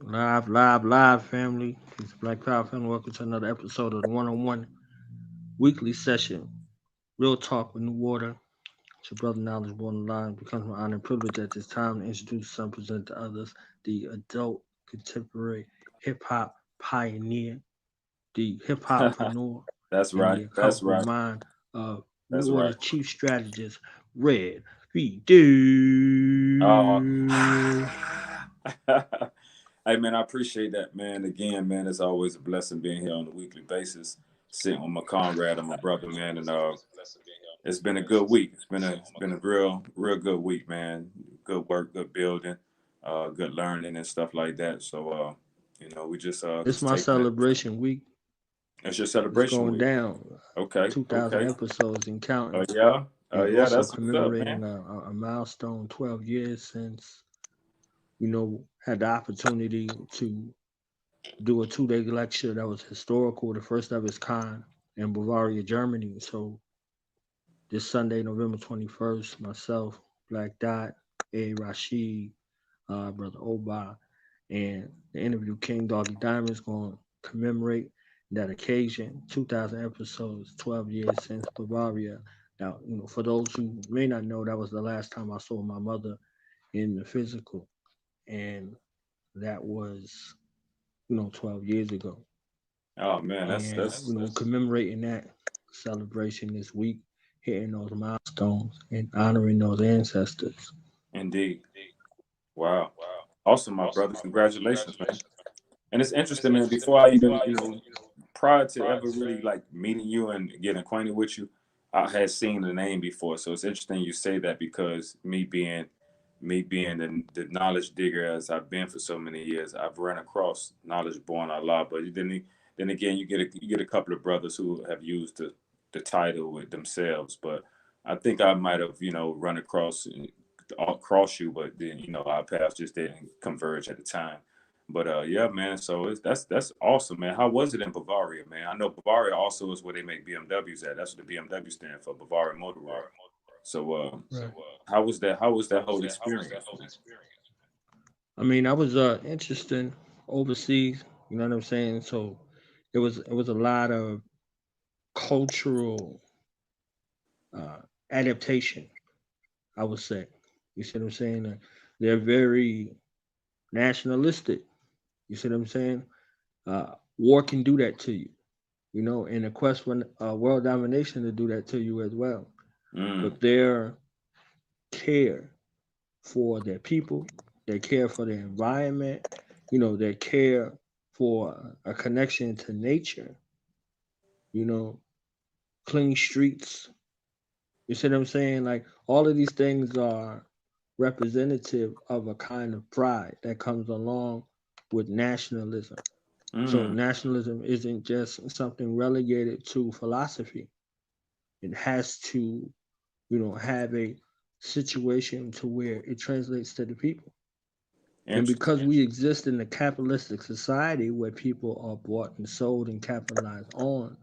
Live, family. It's Black Power family. Welcome to another episode of the One-on-One Weekly Session. Real talk with new water. It's your brother Knowledge Born Line. Becomes my honor and privilege at this time to introduce some, present to others the adult contemporary hip hop pioneer, the hip hopreneur, That's and right. the That's accountable right. mind of New That's Order right. Chief Strategist, Red Fidel. Oh, hey man, I appreciate that, man. Again, man, it's always a blessing being here on a weekly basis, sitting with my comrade and my brother, man. And it's been a good week. It's been a real good week, man. Good work, good building, good learning and stuff like that. So we It's just my taking it. celebration week. It's your It's celebration going week. down. Okay, 2,000 okay. episodes and Oh counting, yeah, oh and yeah. also That's what's up, man. commemorating a milestone 12 years since, had the opportunity to do a 2 day lecture that was historical, the first of its kind in Bavaria, Germany. So this Sunday, November 21st, myself, Black Dot, A. Rashid, Brother Oba, and the interview King Doggy Diamond is going to commemorate that occasion. 2,000 episodes, 12 years since Bavaria. Now, for those who may not know, that was the last time I saw my mother in the physical, and that was 12 years ago. Oh man, And commemorating that celebration this week, hitting those milestones and honoring those ancestors. indeed. Wow. Awesome, my brother. Congratulations, man. And it's interesting, man. Before I even, prior to ever really like meeting you and getting acquainted with you, I had seen the name before. So it's interesting you say that because me being the knowledge digger as I've been for so many years, I've run across knowledge born a lot. But then again, you get a couple of brothers who have used the title with themselves. But I think I might have run across you, but then our paths just didn't converge at the time. But yeah, man. So that's awesome, man. How was it in Bavaria, man? I know Bavaria also is where they make BMWs at. That's what the BMW stand for, Bavaria Motor World. So Right. how was that? How was that whole experience, man? I mean, I was interested overseas. You know what I'm saying? So it was a lot of cultural uh, adaptation. I would say. You see what I'm saying? They're very nationalistic. You see what I'm saying? War can do that to you. In a quest for world domination to do that to you as well. Mm, But their care for their people, their care for their environment, their care for a connection to nature, you know, clean streets. You see what I'm saying? Like all of these things are representative of a kind of pride that comes along with nationalism. So mm. nationalism isn't just something relegated to philosophy. It has to, have a situation to where it translates to the people. And Interesting. because we exist in a capitalistic society where people are bought and sold and capitalized on,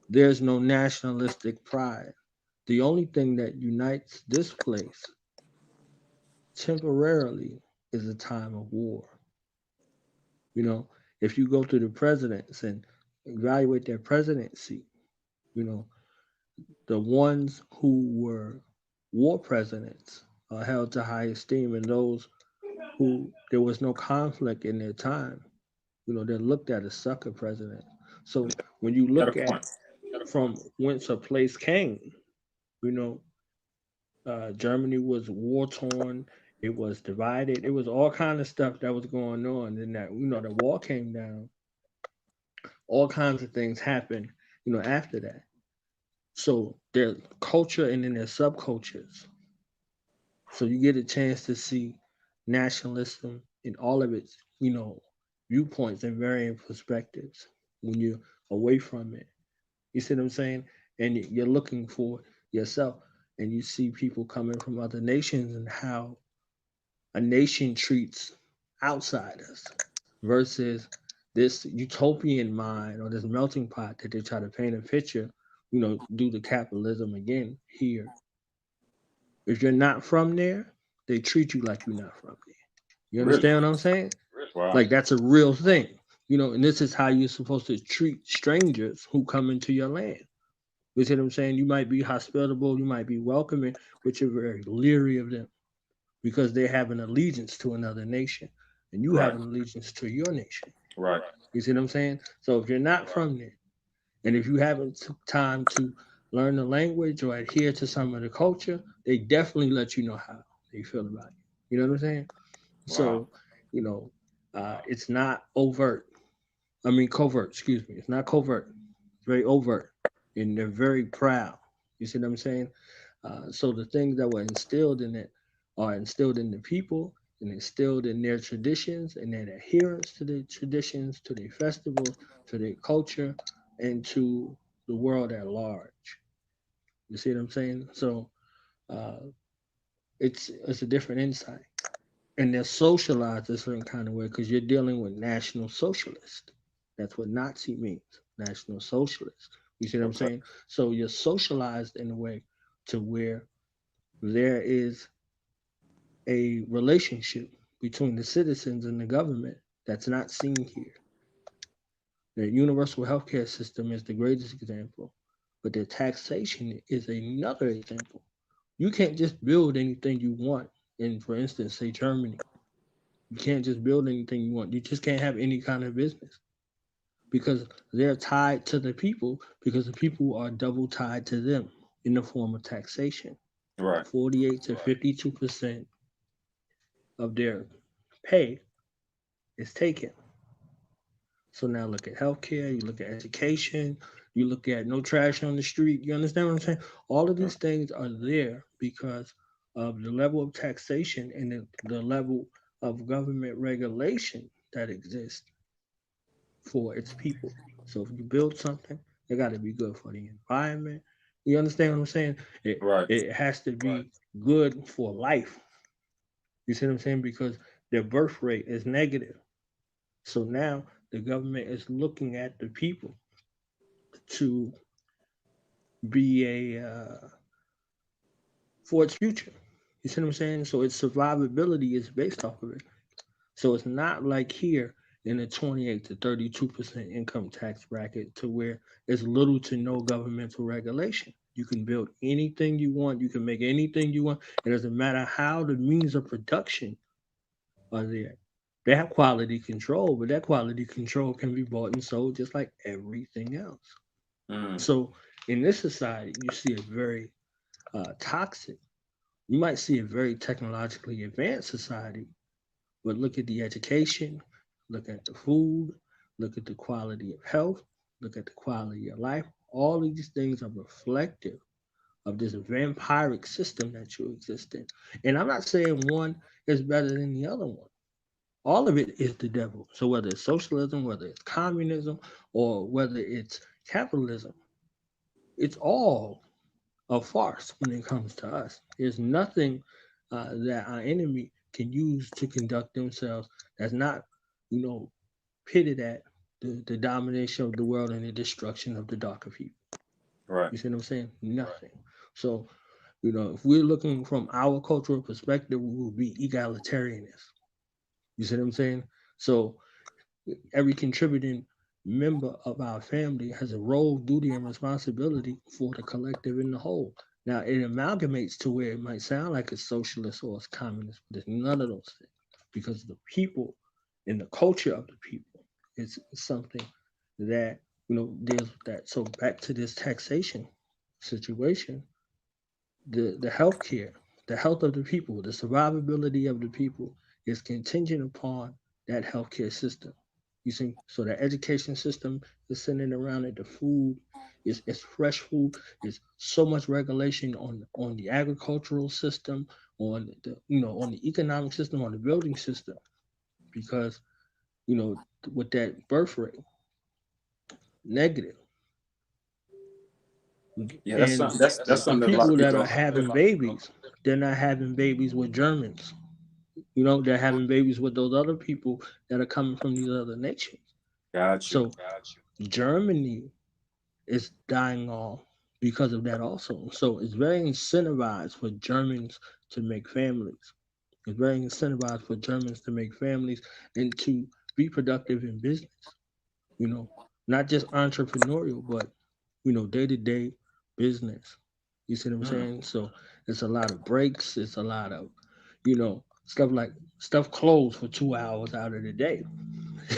there's no nationalistic pride. The only thing that unites this place temporarily is a time of war. You know, if you go through the presidents and evaluate their presidency, you know, the ones who were war presidents are held to high esteem, and those who there was no conflict in their time, they're looked at as sucker presidents. So when you Got a look at point. from whence a place came, you know, Germany was war torn. It was divided. It was all kind of stuff that was going on. And that the wall came down. All kinds of things happened. After that. So their culture and then their subcultures. So you get a chance to see nationalism in all of its viewpoints and varying perspectives when you're away from it. You see what I'm saying? And you're looking for yourself, and you see people coming from other nations and how a nation treats outsiders versus this utopian mind or this melting pot that they try to paint a picture, due to capitalism again here. If you're not from there, they treat you like you're not from there. You Really? understand what I'm saying? Wow. Like that's a real thing, and this is how you're supposed to treat strangers who come into your land. You see what I'm saying? You might be hospitable, you might be welcoming, but you're very leery of them because they have an allegiance to another nation and you have Right. an allegiance to your nation. Right. You see what I'm saying? So if you're not from there, and if you haven't took time to learn the language or adhere to some of the culture, they definitely let you know how they feel about you. You know what I'm saying? Wow. So, you know, it's not overt. I mean, covert. Excuse me. It's not covert. It's very overt, and they're very proud. You see what I'm saying? So the things that were instilled in it are instilled in the people and instilled in their traditions and their adherence to the traditions, to their festivals, to their culture, and to the world at large. You see what I'm saying? So uh, it's a different insight, and they're socialized a certain kind of way because you're dealing with national socialists. That's what Nazi means, national socialist. You see what I'm Okay. saying? So you're socialized in a way to where there is a relationship between the citizens and the government that's not seen here. The universal healthcare system is the greatest example, but the taxation is another example. You can't just build anything you want in, for instance, say Germany. You can't just build anything you want. You just can't have any kind of business because they're tied to the people because the people are double tied to them in the form of taxation. Right. 48 to 52% of their pay is taken. So now look at healthcare, you look at education, you look at no trash on the street. You understand what I'm saying? All of these things are there because of the level of taxation and the level of government regulation that exists for its people. So if you build something, it got to be good for the environment. You understand what I'm saying? It Right. it has to be good for life. You see what I'm saying? Because their birth rate is negative. So now the government is looking at the people to be a for its future. You see what I'm saying? So its survivability is based off of it. So it's not like here in the 28 to 32% income tax bracket to where there's little to no governmental regulation. You can build anything you want. You can make anything you want. It doesn't matter how the means of production are there. They have quality control, but that quality control can be bought and sold just like everything else. Mm. So in this society, you see a very toxic. You might see a very technologically advanced society, but look at the education, look at the food, look at the quality of health, look at the quality of life. All of these things are reflective of this vampiric system that you exist in. And I'm not saying one is better than the other one. All of it is the devil. So whether it's socialism, whether it's communism, or whether it's capitalism, it's all a farce when it comes to us. There's nothing that our enemy can use to conduct themselves that's not, you know, pitted at the domination of the world and the destruction of the darker people. Right. You see what I'm saying? Nothing. So, if we're looking from our cultural perspective, we will be egalitarianists. You see what I'm saying? So every contributing member of our family has a role, duty, and responsibility for the collective in the whole. Now, it amalgamates to where it might sound like it's socialist or it's communist, but it's none of those things because the people and the culture of the people is something that, deals with that. So, back to this taxation situation, the healthcare, the health of the people, the survivability of the people is contingent upon that healthcare system. You see, so the education system is centered around it. The food is fresh food. There's so much regulation on the agricultural system, on on the economic system, on the building system, because with that birth rate negative, Yeah, that's and something. That's the something that a lot of people that people are don't. having babies, they're not having babies with Germans. They're having babies with those other people that are coming from these other nations. Got you. So Germany is dying off because of that also. So it's very incentivized for Germans to make families. It's very incentivized for Germans to make families and to be productive in business. You know, not just entrepreneurial, but day to day business. You see what I'm Mm, saying? So it's a lot of breaks. It's a lot of, stuff like stuff closed for 2 hours out of the day.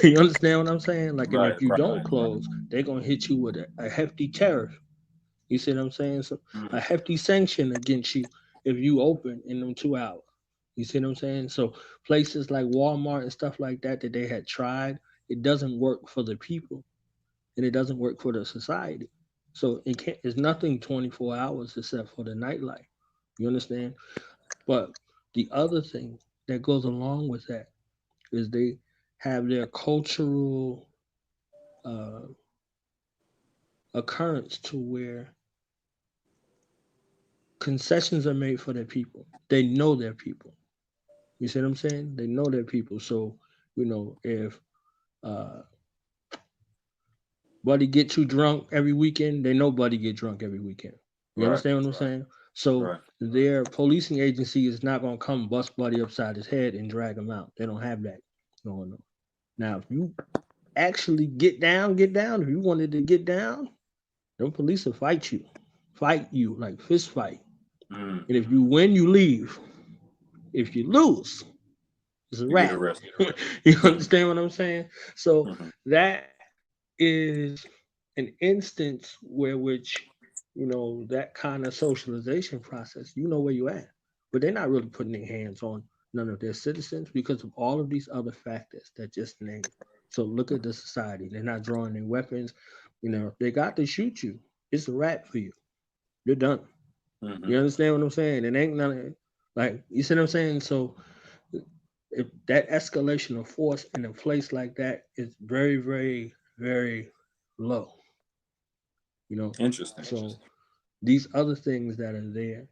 You understand what I'm saying? Like, and right, if you right. don't close, they're gonna hit you with a hefty tariff. You see what I'm saying? So a Mm, hefty sanction against you if you open in them 2 hours. You see what I'm saying? So places like Walmart and stuff like that that they had tried, it doesn't work for the people and it doesn't work for the society. So it can't. It's nothing 24 hours except for the nightlife. You understand? But the other thing that goes along with that is they have their cultural uh, occurrence to where concessions are made for their people. They know their people. You see what I'm saying? They know their people. So, if uh, Buddy get too drunk every weekend, they know Buddy get drunk every weekend. You right, understand what I'm saying? So right. their policing agency is not gonna come bust Buddy upside his head and drag him out. They don't have that going on. Now, if you actually get down, get down. If you wanted to get down, them police will fight you like fist fight. Mm, And if you win, you leave. If you lose, it's a you get wrap. arrested. You understand what I'm saying? So Mhm. that is an instance where which that kind of socialization process. You know where you at, but they're not really putting their hands on none of their citizens because of all of these other factors that just named. So look at the society. They're not drawing their weapons. They got to shoot you. It's a wrap for you. You're done. Mhm. You understand what I'm saying? It ain't none of like you see what I'm saying. So if that escalation of force in a place like that is very, very, very low, you know. Interesting. So these other things that are there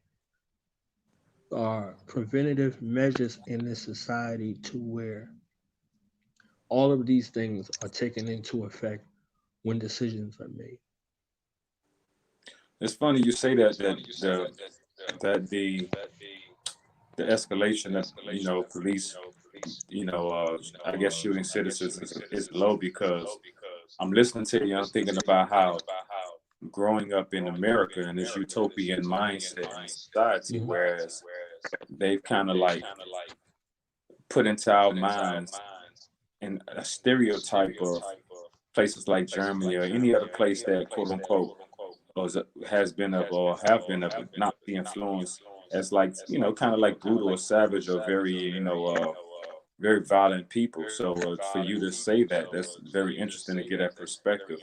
are preventative measures in this society to where all of these things are taken into effect when decisions are made. It's funny you say that the escalation of police I guess shooting citizens is low because I'm listening to you. I'm thinking about how growing up in America and this utopian mindset in society, Mhm. whereas they've kind of like put into our minds in a stereotype of places like Germany or any other place that quote unquote has been of or have been of Nazi influence as like kind of like brutal or savage or very very violent people. So for you to say that, that's very interesting to get that perspective.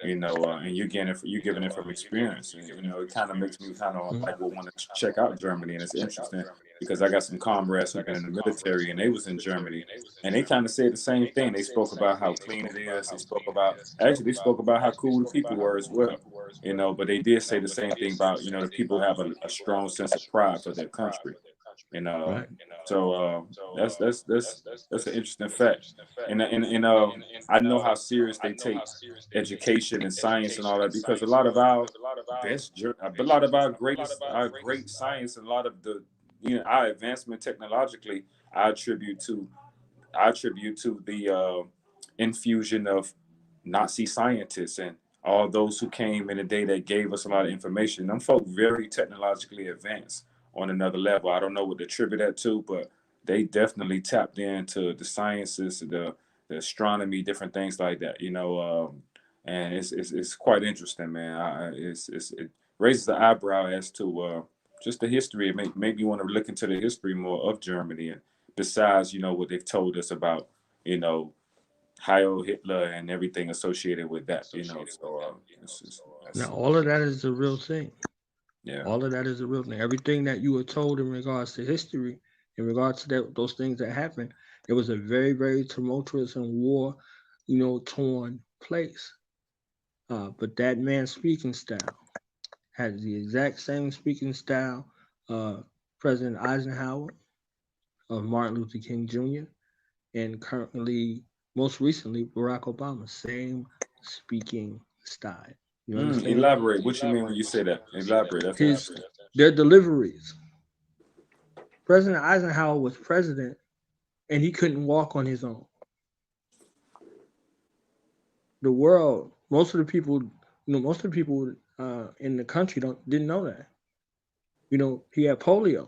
And you giving it from experience, and it kind of makes me kind of like want to check out Germany, and it's interesting because I got some comrades who've been in the military, and they was in Germany, and they kind of said the same thing. They spoke about how clean it is. They spoke about how cool the people were as well. But they did say the same thing about the people have a strong sense of pride for their country, and Right. so that's an interesting fact, and I know how serious they take education and science and all that because a lot of our a lot of our great science and a lot of the our advancement technologically I attribute to I attribute to the infusion of Nazi scientists and all those who came in the day that gave us a lot of information. Them folk very technologically advanced on another level. I don't know what to attribute that to, but they definitely tapped into the sciences, the astronomy, different things like that. And it's quite interesting, man. It raises the eyebrow as to just the history. It make me want to look into the history more of Germany and besides, what they've told us about, you know, Heil Hitler and everything associated with that. So Now, that's all of that is a real thing. yeah. All of that is a real thing. Everything that you were told in regards to history, in regards to those things that happened, it was a very, very tumultuous and war, torn place. But that man's speaking style had the exact same speaking style President Eisenhower of Martin Luther King Jr. and currently, most recently, Barack Obama. Same speaking style. You understand? Elaborate. What you mean when you say that? Elaborate. That's His interesting. their deliveries. President Eisenhower was president, and he couldn't walk on his own. The world, most of the people, most of the people in the country didn't know that. He had polio.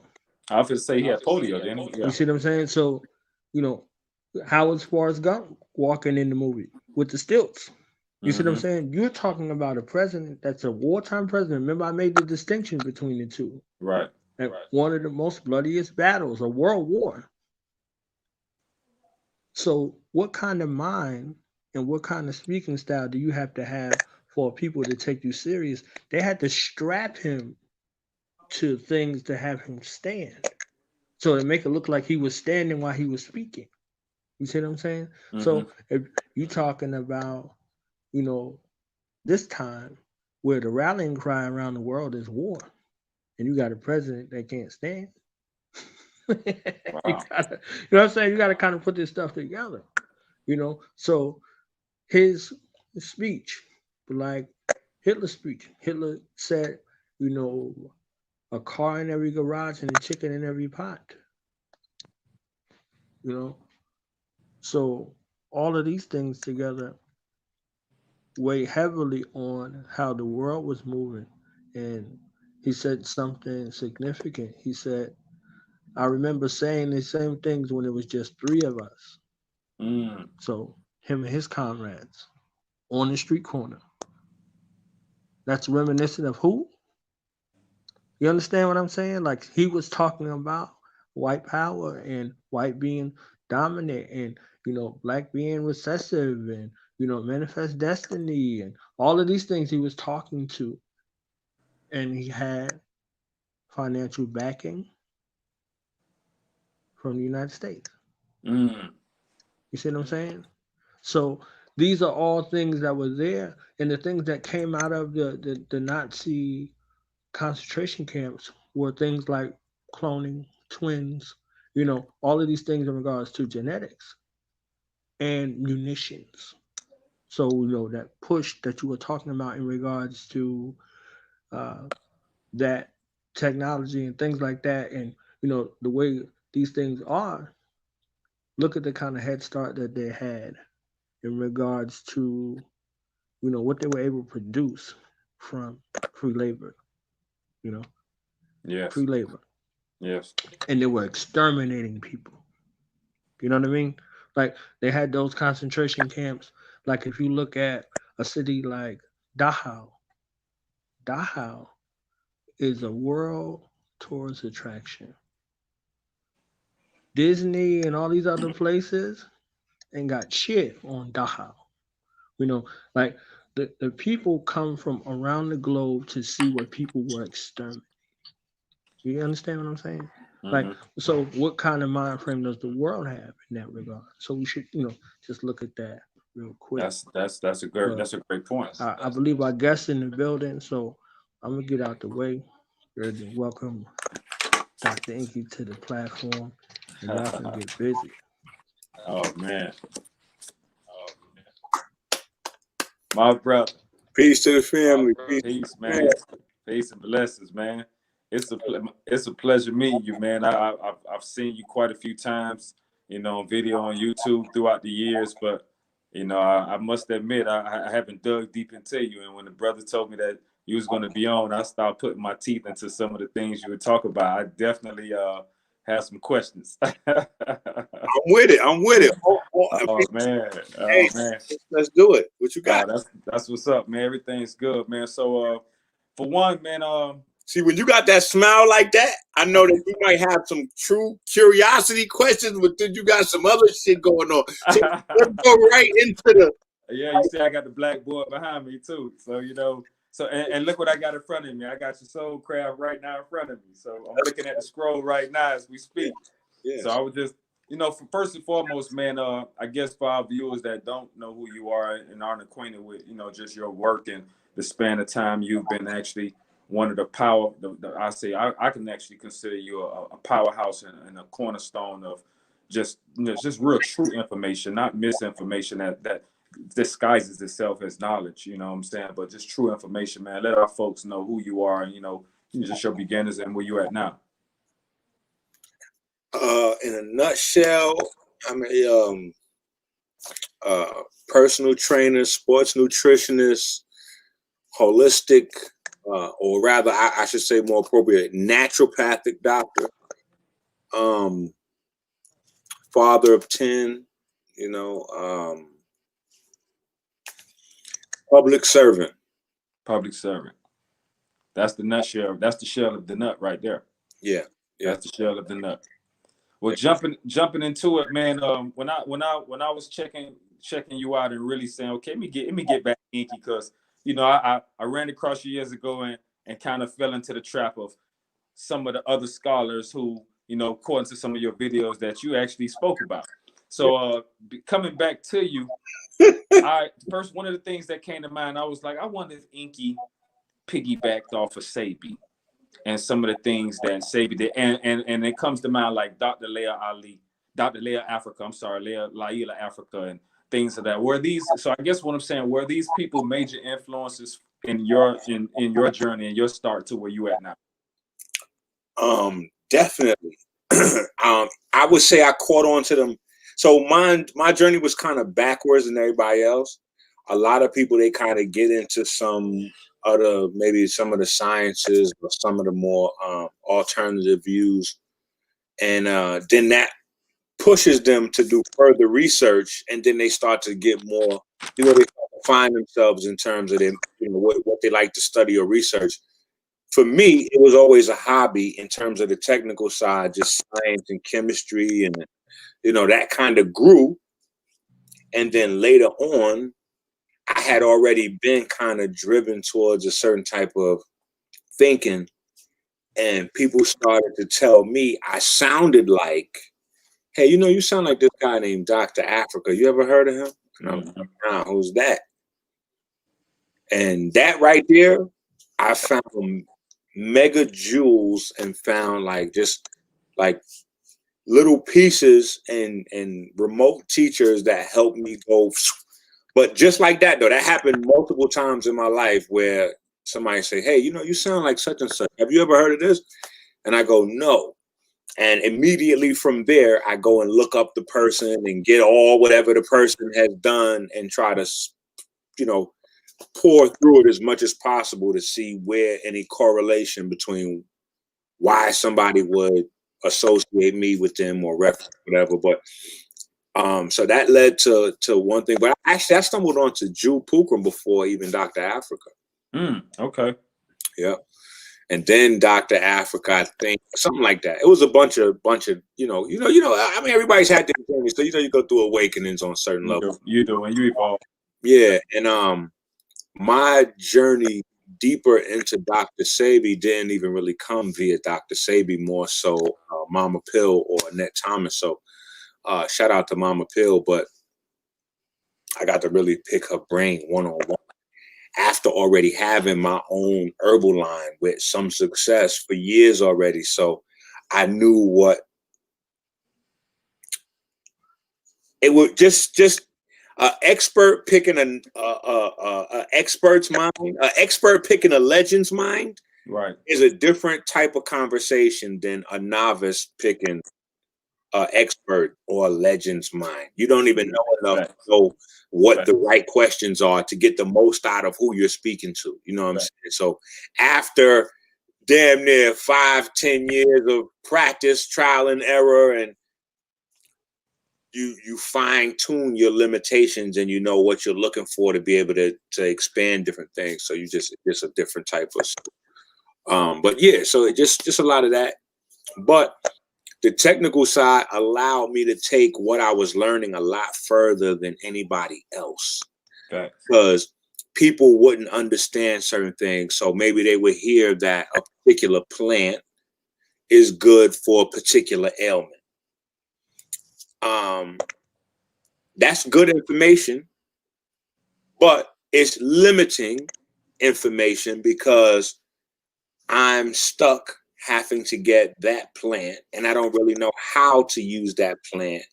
I often say he had polio, didn't he? You see what I'm saying? So, you know, how was Forrest Gump walking in the movie with the stilts? You see what I'm saying? You're talking about a president that's a wartime president. Remember, I made the distinction between the two. Right. And one of the most bloodiest battles, a world war. So, what kind of mind and what kind of speaking style do you have to have for people to take you serious? They had to strap him to things to have him stand. So it make it look like he was standing while he was speaking. You see what I'm saying? So if you talking about, this time where the rallying cry around the world is war, and you got a president that can't stand. Wow. You know what I'm saying? You got to kind of put this stuff together. So his speech, like Hitler's speech, Hitler said, a car in every garage and a chicken in every pot. So all of these things together weigh heavily on how the world was moving. And he said something significant. He said, I remember saying the same things when it was just three of us. So him and his comrades on the street corner. That's reminiscent of who? You understand what I'm saying? Like he was talking about white power and white being dominant and, black being recessive and, manifest destiny and all of these things he was talking to. And he had financial backing from the United States. You see what I'm saying? So these are all things that were there, and the things that came out of the Nazi concentration camps were things like cloning, twins, all of these things in regards to genetics and munitions. So, that push that you were talking about in regards to that technology and things like that, and, the way these things are, look at the kind of head start that they had in regards to, what they were able to produce from free labor, Yes. free labor. Yes. And they were exterminating people. You know what I mean? Like they had those concentration camps. Like if you look at a city like Dachau, Dachau is a world tourist attraction. Disney and all these other places ain't got shit on Dachau. Like the people come from around the globe to see what people were exterminating. You understand what I'm saying? Like, so what kind of mind frame does the world have in that regard? So we should, just look at that real quick. That's a great point. I believe our guests in the building, so I'm gonna get out the way. Ready to welcome Dr. Enqi to the platform, and y'all can get busy. Oh man. My brother. Peace to the family. Peace, man. Peace and blessings, man. It's a pleasure meeting you, man. I've seen you quite a few times, video on YouTube throughout the years, but I must admit I haven't dug deep into you. And when the brother told me that you was going to be on, I started putting my teeth into some of the things you would talk about. I definitely have some questions. I'm with it. Man. Hey, man. Let's do it. What you got? That's what's up, man. Everything's good, man. So for one, man, see, when you got that smile like that, I know that you might have some true curiosity questions, but then you got some other shit going on. So let's go right into the. Yeah, you see, I got the blackboard behind me too. So so and look what I got in front of me. I got your soul craft right now in front of me. So I'm looking at the scroll right now as we speak. Yes. So I was just, first and foremost, man, I guess for our viewers that don't know who you are and aren't acquainted with, just your work and the span of time you've been actually one of the power. I can actually consider you a powerhouse and a cornerstone of just real true information, not misinformation that disguises itself as knowledge. You know what I'm saying? But just true information, man. Let our folks know who you are and just your beginnings and where you're at now. In a nutshell, I'm a personal trainer, sports nutritionist, holistic, or rather, I should say more appropriate, naturopathic doctor. Father of 10, public servant. Public servant. That's the nutshell. That's the shell of the nut right there. Yeah. That's the shell of the nut. Well, jumping into it, man. When I was checking you out and really saying, okay, let me get back to Enqi, because I ran across you years ago and kind of fell into the trap of some of the other scholars who, according to some of your videos that you actually spoke about. So coming back to you, one of the things that came to mind, I was like, I wonder if Enqi piggybacked off of Sebi and some of the things that Sebi did, and it comes to mind like Dr. Laila Africa, and things of that. So I guess what I'm saying, were these people major influences in your journey and your start to where you at now? Definitely. I would say I caught on to them. So my journey was kind of backwards than everybody else. A lot of people, they kind of get into maybe some of the sciences or some of the more alternative views, and then that pushes them to do further research, and then they start to get more, they start to find themselves in terms of them, what they like to study or research. For me, it was always a hobby in terms of the technical side, just science and chemistry, and that kind of grew. And then later on, I had already been kind of driven towards a certain type of thinking, and people started to tell me I sounded like, hey, you sound like this guy named Dr. Africa. You ever heard of him? And I'm like, nah, who's that? And that right there, I found mega jewels and found just little pieces and remote teachers that helped me go. But just like that, though, that happened multiple times in my life where somebody say, hey, you sound like such and such. Have you ever heard of this? And I go, no. And immediately from there, I go and look up the person and get all whatever the person has done and try to, pour through it as much as possible to see where any correlation between why somebody would associate me with them or reference whatever. But so that led to one thing. But I stumbled onto Jude Pukram before even Dr. Africa. Okay. Yeah. And then Dr. Africa, I think, something like that. It was a bunch of, I mean, everybody's had their journey. So, you go through awakenings on certain levels. You do, and you evolve. Yeah. And my journey deeper into Dr. Sebi didn't even really come via Dr. Sebi, more so Mama Pill or Annette Thomas. So shout out to Mama Pill, but I got to really pick her brain one-on-one after already having my own herbal line with some success for years already. So I knew what it would just an expert picking an expert's mind, an expert picking a legend's mind, right, is a different type of conversation than a novice picking an expert or a legend's mind. You don't even know enough to know what the right questions are to get the most out of who you're speaking to. You know what I'm saying? So after damn near 5-10 years of practice, trial and error, and you fine tune your limitations, and you know what you're looking for to be able to expand different things. So it's a different type of but yeah, so it just a lot of that. But the technical side allowed me to take what I was learning a lot further than anybody else. Okay. Because people wouldn't understand certain things. So maybe they would hear that a particular plant is good for a particular ailment. That's good information, but it's limiting information because I'm stuck having to get that plant, and I don't really know how to use that plant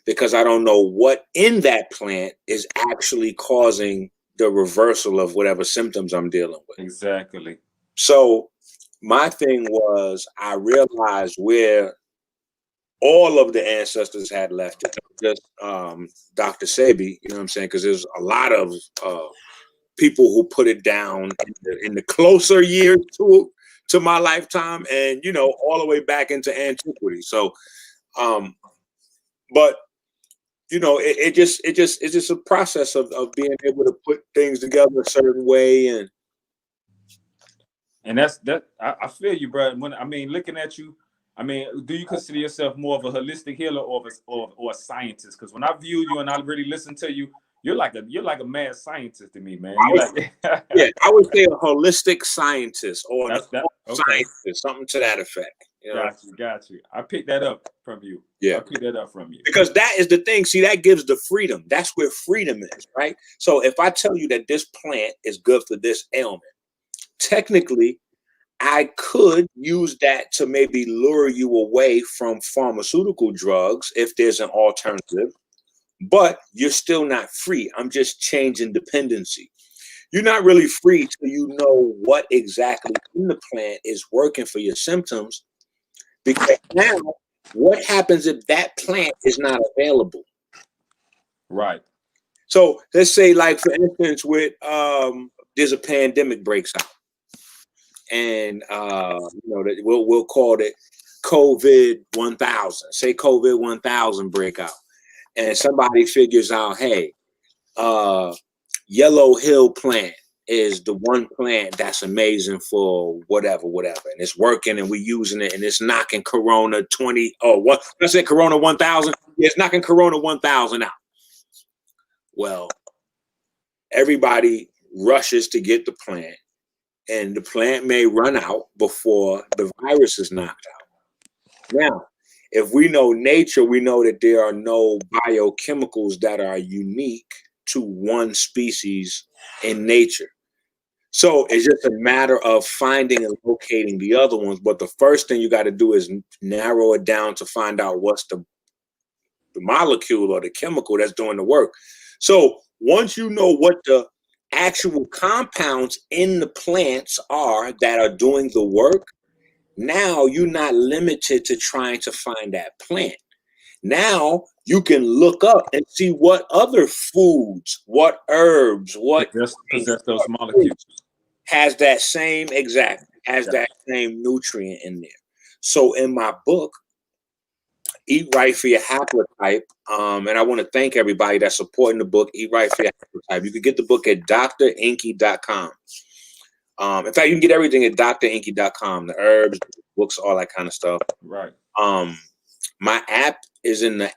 because I don't know what in that plant is actually causing the reversal of whatever symptoms I'm dealing with. Exactly. So my thing was, I realized where all of the ancestors had left it, just Dr. Sebi, you know what I'm saying? Because there's a lot of people who put it down in the closer years to my lifetime, and you know, all the way back into antiquity. So, but you know, it's just a process of being able to put things together a certain way, and that's that. I feel you, bro. When I mean, looking at you, I mean, do you consider yourself more of a holistic healer or a scientist? Because when I view you and I really listen to you, you're like a mad scientist to me, man. You like yeah, I would say a holistic scientist or an okay. scientist, something to that effect. You know? Got you. I picked that up from you. Yeah, I picked that up from you because that is the thing. See, that gives the freedom. That's where freedom is, right? So if I tell you that this plant is good for this ailment, technically, I could use that to maybe lure you away from pharmaceutical drugs if there's an alternative, but you're still not free. I'm just changing dependency. You're not really free till you know what exactly in the plant is working for your symptoms. Because now, what happens if that plant is not available? right. So let's say, like for instance, with there's a pandemic breaks out, and you know that we'll call it COVID 1000. Say COVID 1000 breakout, and somebody figures out, hey, Yellow Hill plant is the one plant that's amazing for whatever, and it's working, and we're using it, and it's knocking Corona 20. Oh, what I said, Corona 1000. Yeah, it's knocking Corona 1000 out. Well, everybody rushes to get the plant, and the plant may run out before the virus is knocked out. Now, if we know nature, we know that there are no biochemicals that are unique to one species in nature. So it's just a matter of finding and locating the other ones. But the first thing you got to do is narrow it down to find out what's the molecule or the chemical that's doing the work. So once you know what the actual compounds in the plants are that are doing the work, now you're not limited to trying to find that plant. Now you can look up and see what other foods, what herbs, what possess those molecules has that same that same nutrient in there. So in my book, Eat Right for Your Haplotype, and I want to thank everybody that's supporting the book, Eat Right for Your Haplotype. You can get the book at drenqi.com. In fact, you can get everything at drenqi.com, the herbs, books, all that kind of stuff. Right. My app is in the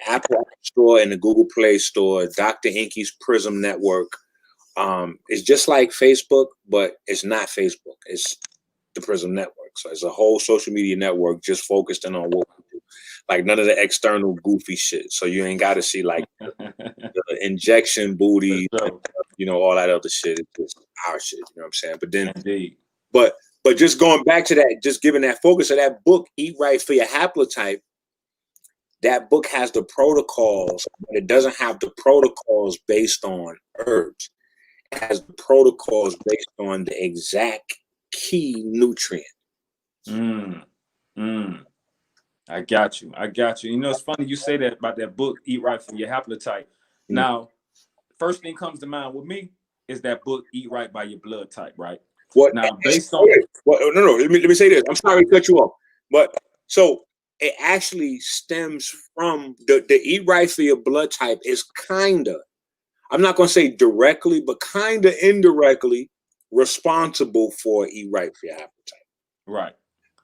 Apple Store and the Google Play Store. Dr. Enqi's Prism Network. It's just like Facebook, but it's not Facebook. It's the Prism Network. So it's a whole social media network just focused in on what we do. Like none of the external goofy shit. So you ain't got to see like the injection booty, you know, all that other shit. It's just our shit. You know what I'm saying? But then, indeed. But just going back to that, just giving that focus of that book, Eat Right for Your Haplotype. That book has the protocols, but it doesn't have the protocols based on herbs. It has the protocols based on the exact key nutrient. I got you. You know, it's funny you say that about that book, Eat Right for Your Haplotype. Now, first thing comes to mind with me is that book, Eat Right by Your Blood Type, right? What now based on no, let me say this. I'm sorry to cut you off, but so it actually stems from the Eat Right for Your Blood Type is kinda, I'm not gonna say directly, but kinda indirectly responsible for Eat Right for Your Haplotype. Right.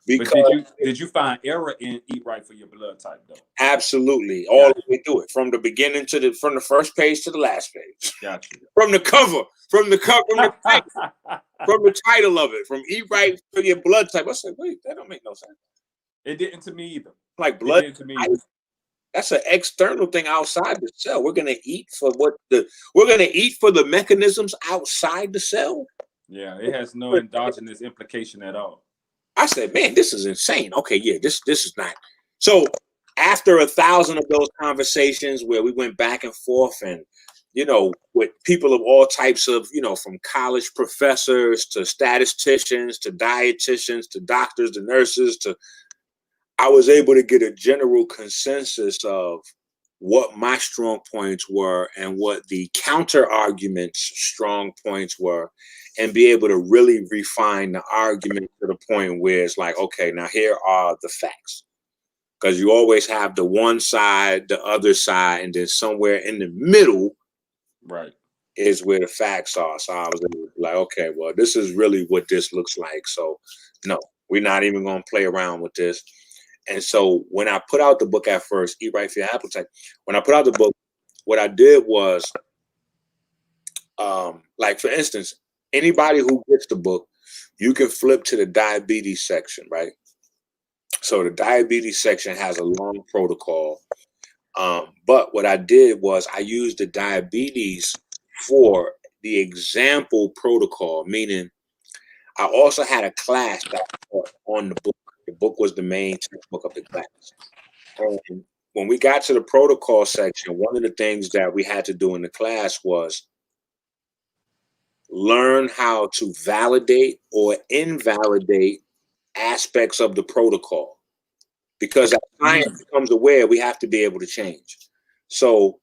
Because but did you find error in Eat Right for Your Blood Type though? Absolutely, all the way through it, from the beginning from the first page to the last page. Got you. From the title of it, from Eat Right for Your Blood Type. I said, wait, that don't make no sense. It didn't to me either. Like blood type, that's an external thing outside the cell. We're gonna eat for the mechanisms outside the cell. Yeah, it has no endogenous implication at all. I said, man, this is insane. Okay, yeah, this is not. So after 1,000 of those conversations where we went back and forth and, you know, with people of all types of, you know, from college professors to statisticians to dietitians to doctors to nurses to, I was able to get a general consensus of what my strong points were and what the counter arguments strong points were, and be able to really refine the argument to the point where it's like, okay, now here are the facts. Because you always have the one side, the other side, and then somewhere in the middle Right. is where the facts are. So I was like, okay, well, this is really what this looks like. So no, we're not even going to play around with this. And so when I put out the book at first, Eat Right for Your Appetite, when I put out the book, what I did was, like for instance, anybody who gets the book, you can flip to the diabetes section, right? So the diabetes section has a long protocol. But what I did was I used the diabetes for the example protocol, meaning I also had a class that was on the book. The book was the main textbook of the class. And when we got to the protocol section, one of the things that we had to do in the class was learn how to validate or invalidate aspects of the protocol. Because as science becomes aware, we have to be able to change. So,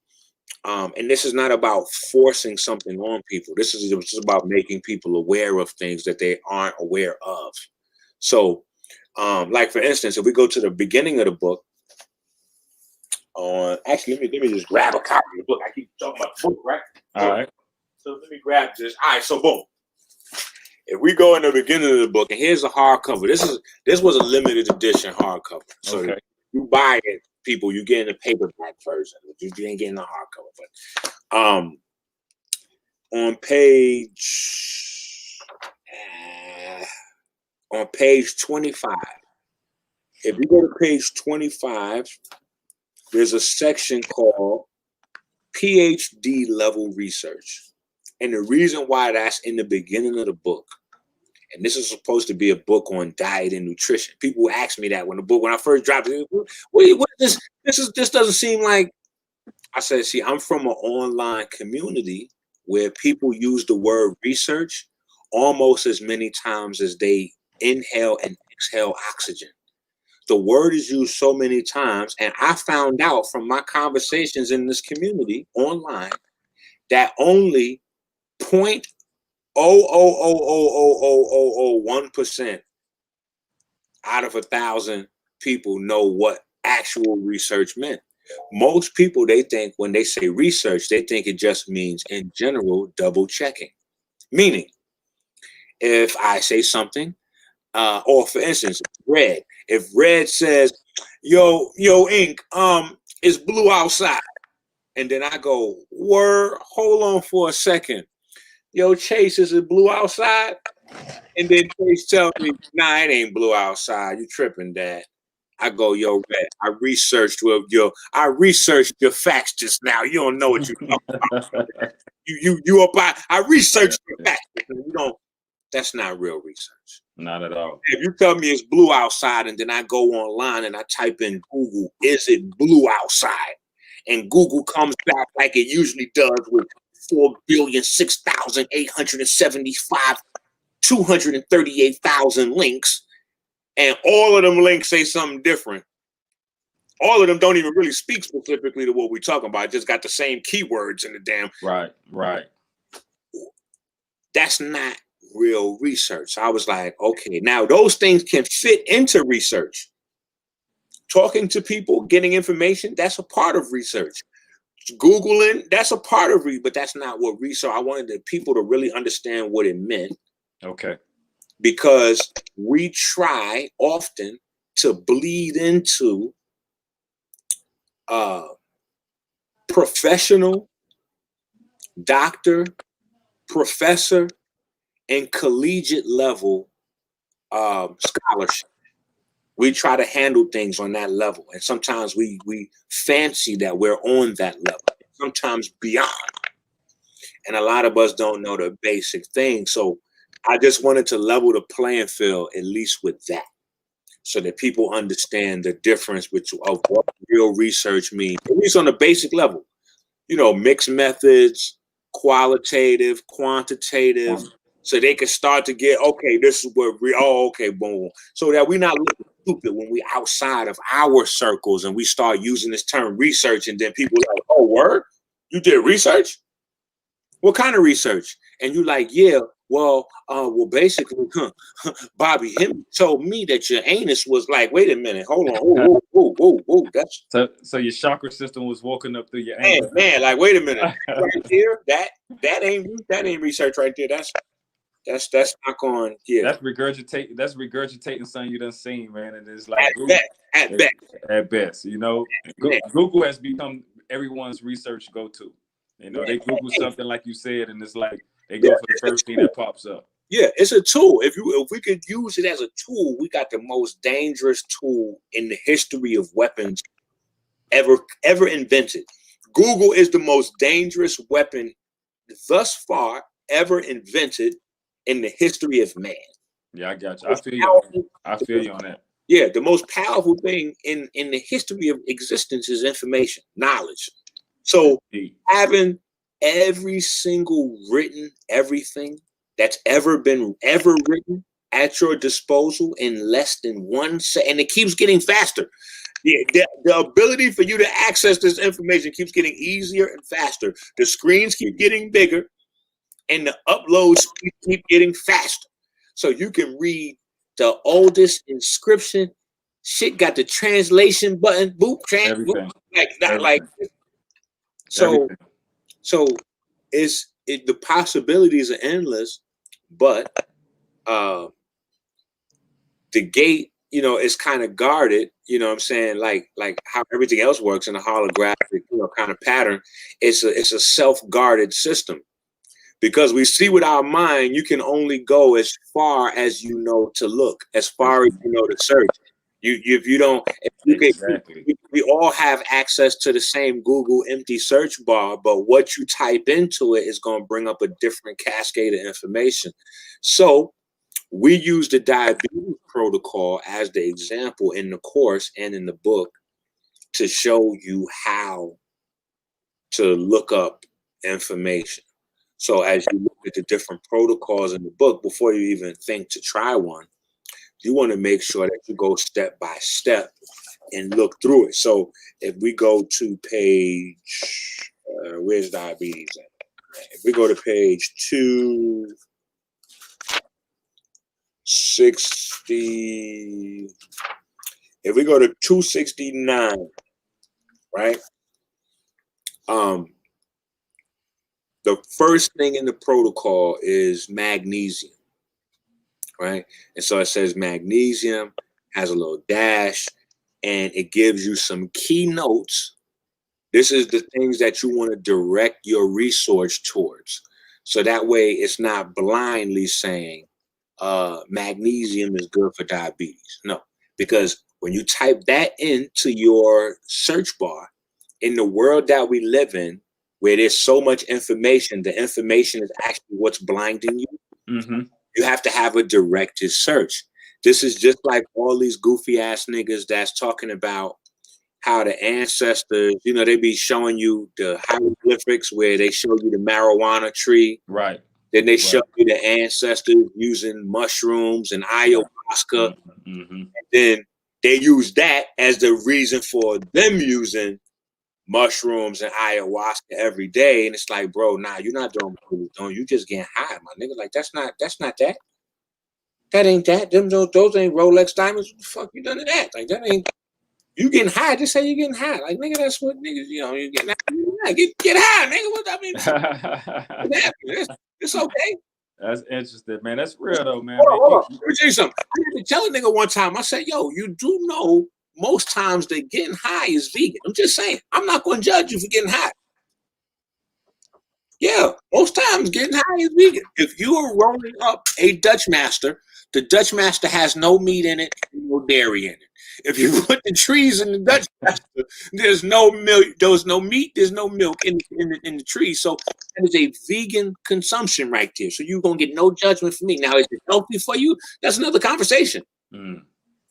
and this is not about forcing something on people. This is just about making people aware of things that they aren't aware of. So, like for instance, if we go to the beginning of the book, actually, let me just grab a copy of the book. I keep talking about the book, right? All right. So let me grab this. All right, so boom. If we go in the beginning of the book, and here's the hardcover. This was a limited edition hardcover. So Okay. you buy it, people, you get in the paperback version. You ain't getting the hardcover. But on page 25, if you go to page 25, there's a section called PhD level research. And the reason why that's in the beginning of the book, and this is supposed to be a book on diet and nutrition. People ask me that when I first dropped it, what is this? This doesn't seem like. I said, see, I'm from an online community where people use the word research almost as many times as they inhale and exhale oxygen. The word is used so many times, and I found out from my conversations in this community online that only 0.0000001% out of 1,000 people know what actual research meant. Most people, they think when they say research, they think it just means in general double checking. Meaning, if I say something, or for instance, red. If red says, yo, Ink, it's blue outside. And then I go, word, hold on for a second. Yo, Chase, is it blue outside? And then Chase tell me, nah, it ain't blue outside. You tripping, Dad. I go, yo, Red, I researched your facts just now. You don't know what you're talking about. You up I researched your facts. You don't, that's not real research. Not at all. If you tell me it's blue outside and then I go online and I type in Google, is it blue outside? And Google comes back like it usually does with 4,006,875 238,000 links, and all of them links say something different. All of them don't even really speak specifically to what we're talking about. Just got the same keywords in the damn. Right. That's not real research. So I was like, okay, now those things can fit into research. Talking to people, getting information, that's a part of research. Googling, that's a part of but that's not what research. I wanted the people to really understand what it meant. Okay. Because we try often to bleed into professional, doctor, professor, and collegiate level scholarship. We try to handle things on that level. And sometimes we fancy that we're on that level, sometimes beyond. And a lot of us don't know the basic things. So I just wanted to level the playing field, at least with that, so that people understand the difference of what real research means, at least on a basic level. You know, mixed methods, qualitative, quantitative, so they can start to get, okay, this is what okay, boom. So that we're not looking stupid when we outside of our circles and we start using this term research, and then people are like, oh, word? You did research? What kind of research? And you like, yeah, well, basically, Bobby, him told me that your anus was like, wait a minute, hold on, whoa, that's so your chakra system was walking up through your anus. Man, like, wait a minute, right there, that ain't research right there. That's not going. Yeah, That's regurgitating something you done seen, man. And it's like at best, you know, Google has become everyone's research go-to. You know, they Google something like you said, and it's like they go for the first thing that pops up. Yeah, it's a tool. If we could use it as a tool, we got the most dangerous tool in the history of weapons ever invented. Google is the most dangerous weapon thus far ever invented in the history of man. Yeah, I got you. I feel you on that. Yeah, the most powerful thing in the history of existence is information, knowledge. So having every single everything that's ever written at your disposal in less than 1 second, and it keeps getting faster. Yeah, the ability for you to access this information keeps getting easier and faster. The screens keep getting bigger, and the uploads keep getting faster. So you can read the oldest inscription. Shit got the translation button. Boop, everything. So the possibilities are endless, but the gate, you know, is kind of guarded. You know what I'm saying? Like how everything else works in a holographic, you know, kind of pattern. It's a self-guarded system. Because we see with our mind, you can only go as far as you know to look, as far as you know to search. We all have access to the same Google empty search bar, but what you type into it is going to bring up a different cascade of information. So we use the diabetes protocol as the example in the course and in the book to show you how to look up information. So as you look at the different protocols in the book, before you even think to try one, you want to make sure that you go step by step and look through it. So if we go to page, where's diabetes at? If we go to page 260, if we go to 269, right? The first thing in the protocol is magnesium, right? And so it says magnesium, has a little dash, and it gives you some keynotes. This is the things that you want to direct your research towards. So that way it's not blindly saying magnesium is good for diabetes. No, because when you type that into your search bar, in the world that we live in, where there's so much information, the information is actually what's blinding you. Mm-hmm. You have to have a directed search. This is just like all these goofy ass niggas that's talking about how the ancestors, you know, they be showing you the hieroglyphics where they show you the marijuana tree. Right. Then they show you the ancestors using mushrooms and ayahuasca. Mm-hmm. And then they use that as the reason for them using mushrooms and ayahuasca every day. And it's like, bro, nah, you're not doing what you're doing. You just getting high, my nigga. Like, that's not that. That ain't that. Those ain't Rolex diamonds. What the fuck you done to that? Like, that ain't, you getting high. Just say you getting high. Like, nigga, that's what niggas, you know, you getting high. Get high, nigga. What I mean, it's okay. That's interesting, man. That's real though, man. Hold on. Let me tell you something. I had to tell a nigga one time, I said, yo, you do know most times that getting high is vegan. I'm just saying. I'm not going to judge you for getting high. Yeah, most times getting high is vegan. If you are rolling up a Dutch Master, the Dutch Master has no meat in it, no dairy in it. If you put the trees in the Dutch Master, there's no milk, there's no meat, there's no milk in the trees. So that is a vegan consumption right there. So you're going to get no judgment from me. Now, is it healthy for you? That's another conversation. Mm.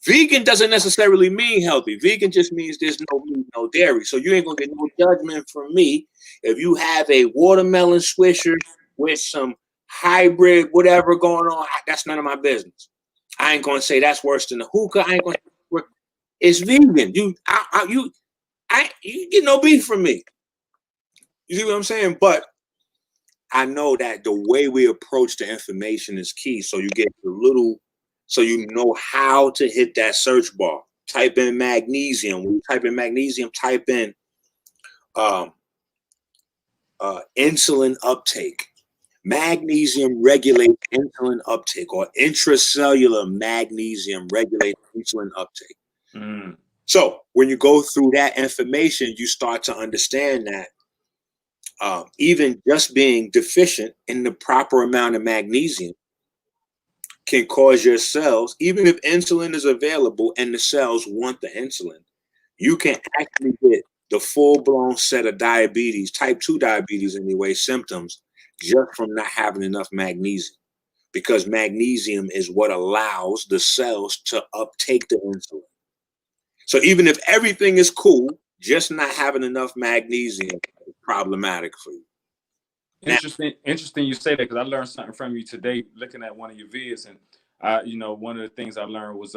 Vegan doesn't necessarily mean healthy. Vegan just means there's no meat, no dairy. So you ain't going to get no judgment from me if you have a watermelon swisher with some hybrid whatever going on. That's none of my business. I ain't going to say that's worse than the hookah. I ain't going to It's vegan. You get no beef from me. You see what I'm saying? But I know that the way we approach the information is key. So you get so you know how to hit that search bar. Type in magnesium. When you type in magnesium, type in insulin uptake. Magnesium regulates insulin uptake, or intracellular magnesium regulates insulin uptake. Mm. So when you go through that information, you start to understand that even just being deficient in the proper amount of magnesium can cause your cells, even if insulin is available and the cells want the insulin, you can actually get the full-blown set of diabetes, type 2 diabetes anyway, symptoms, just from not having enough magnesium. Because magnesium is what allows the cells to uptake the insulin. So even if everything is cool, just not having enough magnesium is problematic for you. Interesting you say that, because I learned something from you today looking at one of your vids, and one of the things I learned was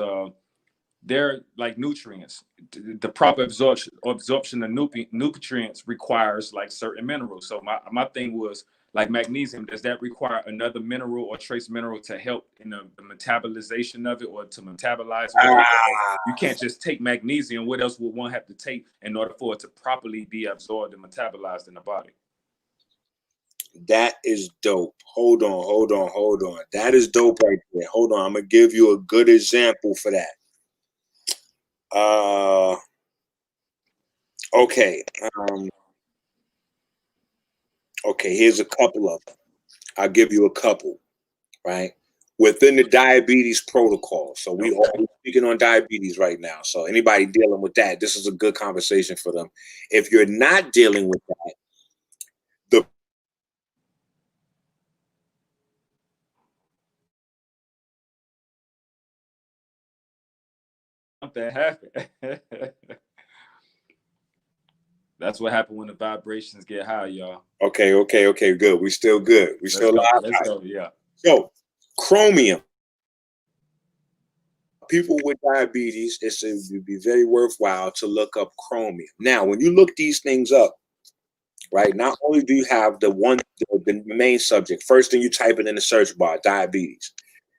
they're like nutrients. The proper absorption of nutrients requires like certain minerals. So my thing was like magnesium. Does that require another mineral or trace mineral to help in the metabolization of it, or to metabolize it? You can't just take magnesium. What else would one have to take in order for it to properly be absorbed and metabolized in the body? That is dope. Hold on. That is dope right there. Hold on. I'm going to give you a good example for that. Okay. Okay, here's a couple of them. I'll give you a couple, right? Within the diabetes protocol. So we are speaking on diabetes right now. So anybody dealing with that, this is a good conversation for them. If you're not dealing with that, That happened. That's what happened when the vibrations get high, y'all. Okay, good. We still good. We still live. Let's go, yeah. So, chromium. People with diabetes, it would be very worthwhile to look up chromium. Now, when you look these things up, right, not only do you have the main subject, first thing you type it in the search bar, diabetes.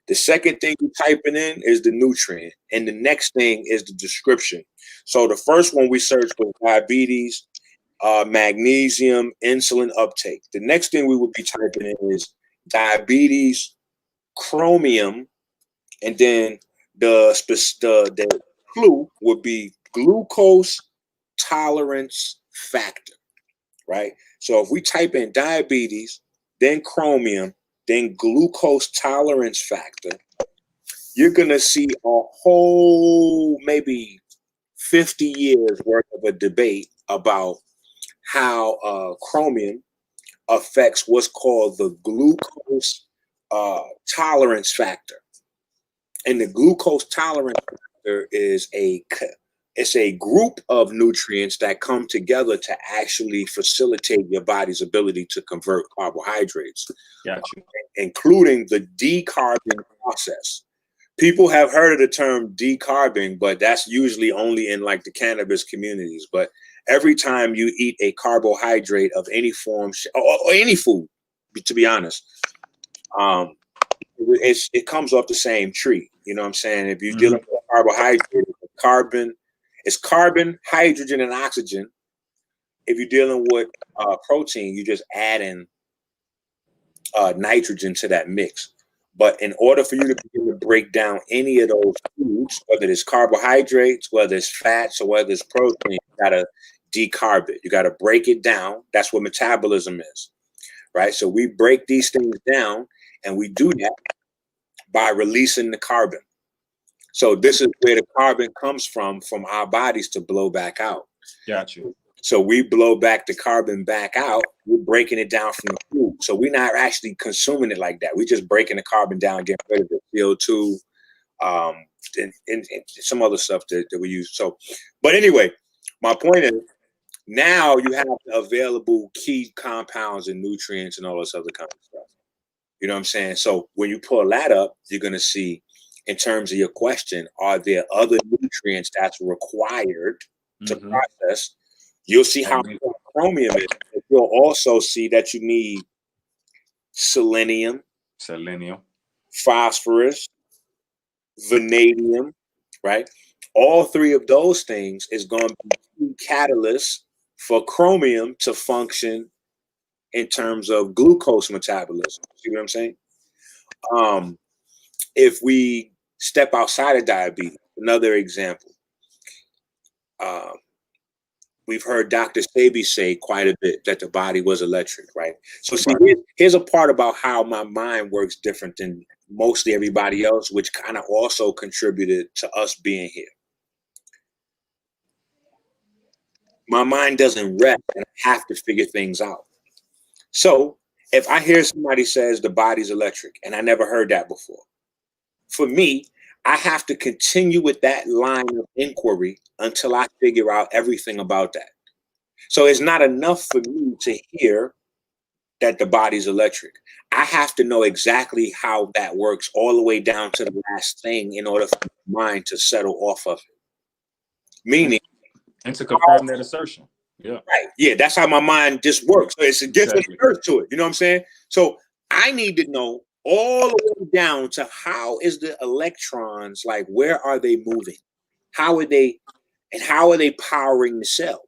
The second thing you typing in is the nutrient, and the next thing is the description. So the first one we searched was diabetes, magnesium, insulin uptake. The next thing we would be typing in is diabetes, chromium, and then the clue would be glucose tolerance factor, right? So if we type in diabetes, then chromium, then glucose tolerance factor, you're going to see a whole maybe 50 years worth of a debate about how chromium affects what's called the glucose tolerance factor. And the glucose tolerance factor is a group of nutrients that come together to actually facilitate your body's ability to convert carbohydrates, including the decarbing process. People have heard of the term decarbing, but that's usually only in like the cannabis communities. But every time you eat a carbohydrate of any form or any food, to be honest, it comes off the same tree. You know what I'm saying? If you're dealing with carbohydrate, it's carbon, hydrogen, and oxygen. If you're dealing with protein, you just add in nitrogen to that mix. But in order for you to begin to break down any of those foods, whether it's carbohydrates, whether it's fats, or whether it's protein, you gotta decarb it. You gotta break it down. That's what metabolism is, right? So we break these things down, and we do that by releasing the carbon. So this is where the carbon comes from our bodies to blow back out. Got you. So we blow back the carbon back out. We're breaking it down from the food. So we're not actually consuming it like that. We're just breaking the carbon down, getting rid of the CO2, and some other stuff that we use. So, but anyway, my point is now you have available key compounds and nutrients and all this other kind of stuff. You know what I'm saying? So when you pull that up, you're going to see in terms of your question, are there other nutrients that's required to process? You'll see how important chromium is. You'll also see that you need selenium, phosphorus, vanadium, right? All three of those things is going to be key catalysts for chromium to function in terms of glucose metabolism. See what I'm saying? If we step outside of diabetes, another example, we've heard Dr. Sebi say quite a bit that the body was electric, right? So see, here's a part about how my mind works different than mostly everybody else, which kind of also contributed to us being here. My mind doesn't rest and I have to figure things out. So if I hear somebody says the body's electric, and I never heard that before, for me, I have to continue with that line of inquiry until I figure out everything about that. So it's not enough for me to hear that the body's electric. I have to know exactly how that works all the way down to the last thing in order for my mind to settle off of it. Meaning, and to confirm that assertion. Yeah. Right. Yeah, that's how my mind just works. So it's a different earth to it. You know what I'm saying? So I need to know all the way down to how is the electrons, like where are they moving? How are they powering the cell?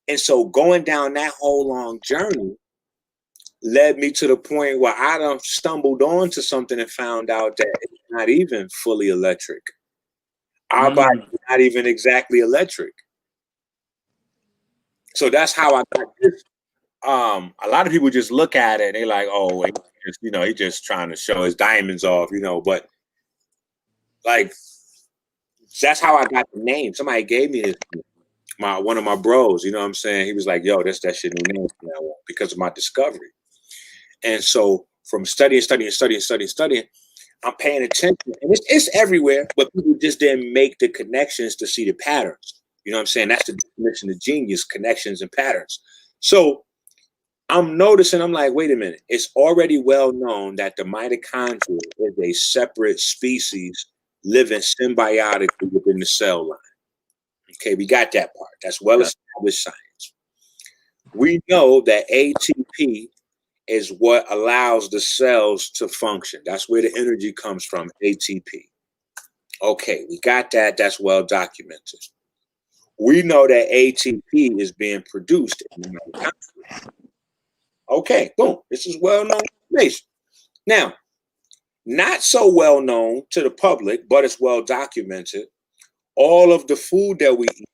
And so going down that whole long journey led me to the point where I done stumbled onto something and found out that it's not even fully electric. Our body is not even exactly electric. So that's how I got this. A lot of people just look at it and they're like, oh, he's just trying to show his diamonds off, but like, that's how I got the name. Somebody gave me this, one of my bros, you know what I'm saying? He was like, yo, that's that shit new name from now on because of my discovery. And so from studying, I'm paying attention, and it's everywhere, but people just didn't make the connections to see the patterns. You know what I'm saying? That's the definition of genius, connections and patterns. So I'm noticing, I'm like, wait a minute. It's already well known that the mitochondria is a separate species living symbiotically within the cell line. Okay, we got that part. That's well-established science. We know that ATP is what allows the cells to function. That's where the energy comes from, ATP. Okay, we got that. That's well documented. We know that ATP is being produced in the mitochondria. Okay, boom. This is well-known information. Now, not so well known to the public, but it's well documented. All of the food that we eat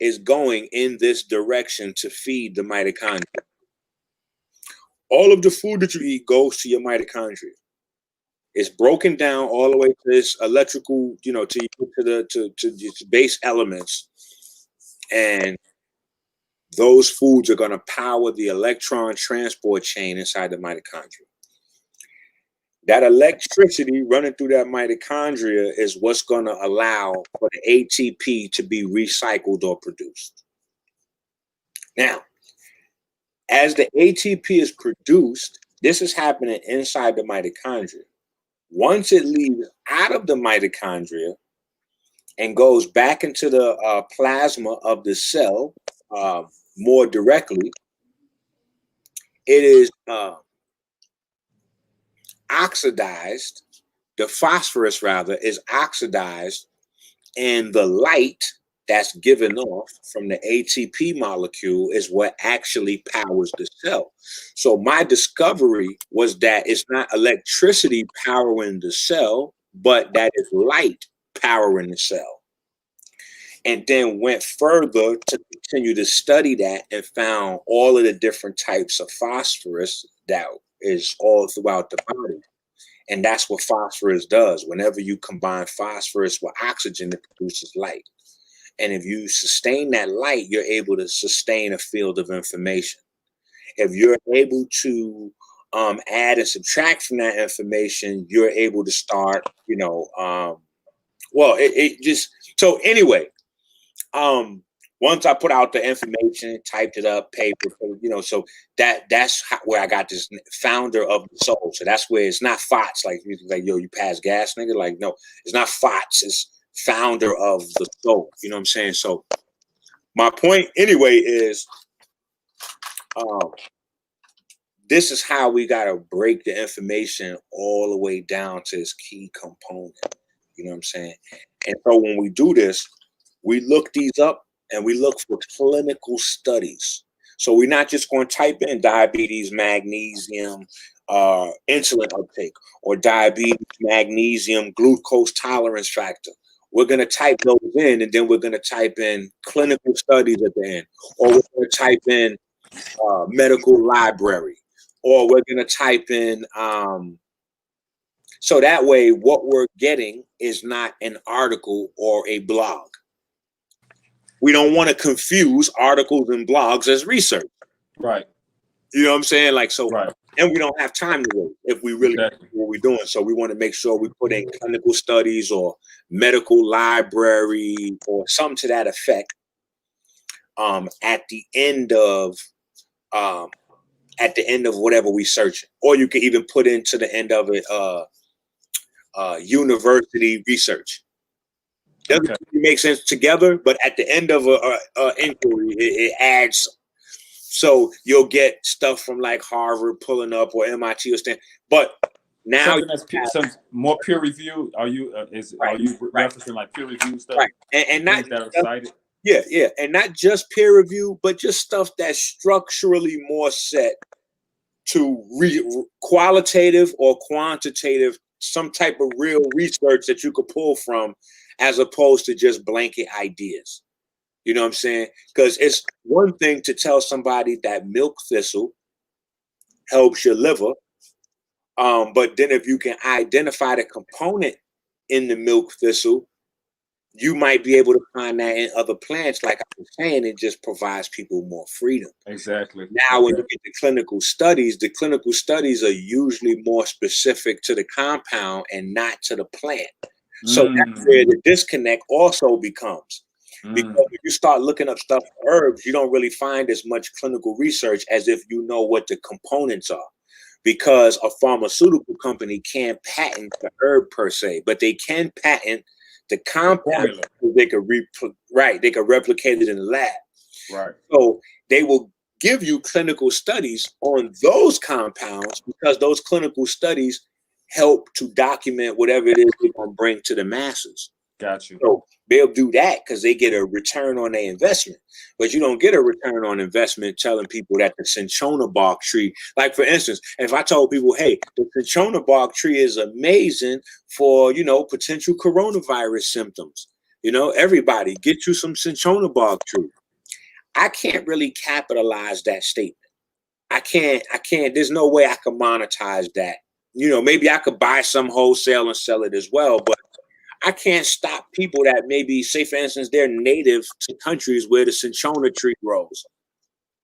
is going in this direction to feed the mitochondria. All of the food that you eat goes to your mitochondria. It's broken down all the way to this electrical, to base elements, and those foods are going to power the electron transport chain inside the mitochondria. That electricity running through that mitochondria is what's going to allow for the ATP to be recycled or produced. Now, as the ATP is produced, this is happening inside the mitochondria. Once it leaves out of the mitochondria and goes back into the plasma of the cell more directly, it is oxidized. The phosphorus, rather, is oxidized, and the light that's given off from the ATP molecule is what actually powers the cell. So my discovery was that it's not electricity powering the cell, but that is light powering the cell. And then went further to continue to study that and found all of the different types of phosphorus that is all throughout the body. And that's what phosphorus does. Whenever you combine phosphorus with oxygen, it produces light. And if you sustain that light, you're able to sustain a field of information. If you're able to add and subtract from that information, you're able to start, so anyway, one once I put out the information, typed it up, paper, so that's where I got this founder of the soul. So that's where it's not FOTS, like yo, you pass gas, nigga. Like, no, it's not FOTS, it's founder of the soul. You know what I'm saying? So my point anyway is this is how we gotta break the information all the way down to its key component. You know what I'm saying? And so when we do this, we look these up and we look for clinical studies. So we're not just going to type in diabetes, magnesium, insulin uptake, or diabetes, magnesium, glucose tolerance factor. We're going to type those in, and then we're going to type in clinical studies at the end, or we're going to type in medical library, or we're going to type in so that way what we're getting is not an article or a blog. We don't want to confuse articles and blogs as research. Right. You know what I'm saying? Like, so, right. And we don't have time to wait if we really know what we're doing. So we want to make sure we put in clinical studies or medical library or something to that effect at the end of whatever we search. Or you can even put into the end of it university research. Doesn't really make sense together, but at the end of a inquiry, it adds. So you'll get stuff from like Harvard pulling up or MIT or Stanford. But now some more peer review. Are you referencing like peer review stuff? Right, and not that are cited. Yeah, and not just peer review, but just stuff that's structurally more set to qualitative or quantitative, some type of real research that you could pull from, as opposed to just blanket ideas. You know what I'm saying? Because it's one thing to tell somebody that milk thistle helps your liver, but then if you can identify the component in the milk thistle, you might be able to find that in other plants. Like I was saying, it just provides people more freedom. Exactly. Now, when you get the clinical studies are usually more specific to the compound and not to the plant. So that's where the disconnect also becomes. Because if you start looking up stuff for herbs, you don't really find as much clinical research as if you know what the components are. Because a pharmaceutical company can't patent the herb per se, but they can patent the compound. They could replicate it in the lab. Right. So they will give you clinical studies on those compounds because those clinical studies help to document whatever it is they're going to bring to the masses. Got you. So they'll do that because they get a return on their investment. But you don't get a return on investment telling people that the cinchona bark tree, like for instance, if I told people, hey, the cinchona bark tree is amazing for, potential coronavirus symptoms. Everybody get you some cinchona bark tree. I can't really capitalize that statement. I can't, there's no way I can monetize that. Maybe I could buy some wholesale and sell it as well, but I can't stop people that maybe, say for instance, they're native to countries where the cinchona tree grows,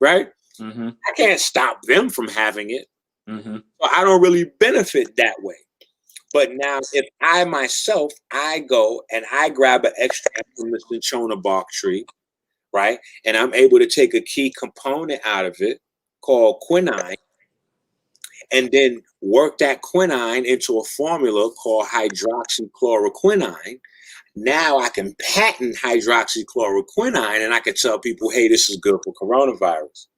right? Mm-hmm. I can't stop them from having it. Mm-hmm. So I don't really benefit that way. But now if I myself, I go and I grab an extract from the cinchona bark tree, right? And I'm able to take a key component out of it called quinine, and then work that quinine into a formula called hydroxychloroquine. Now I can patent hydroxychloroquine and I can tell people, hey, this is good for coronavirus.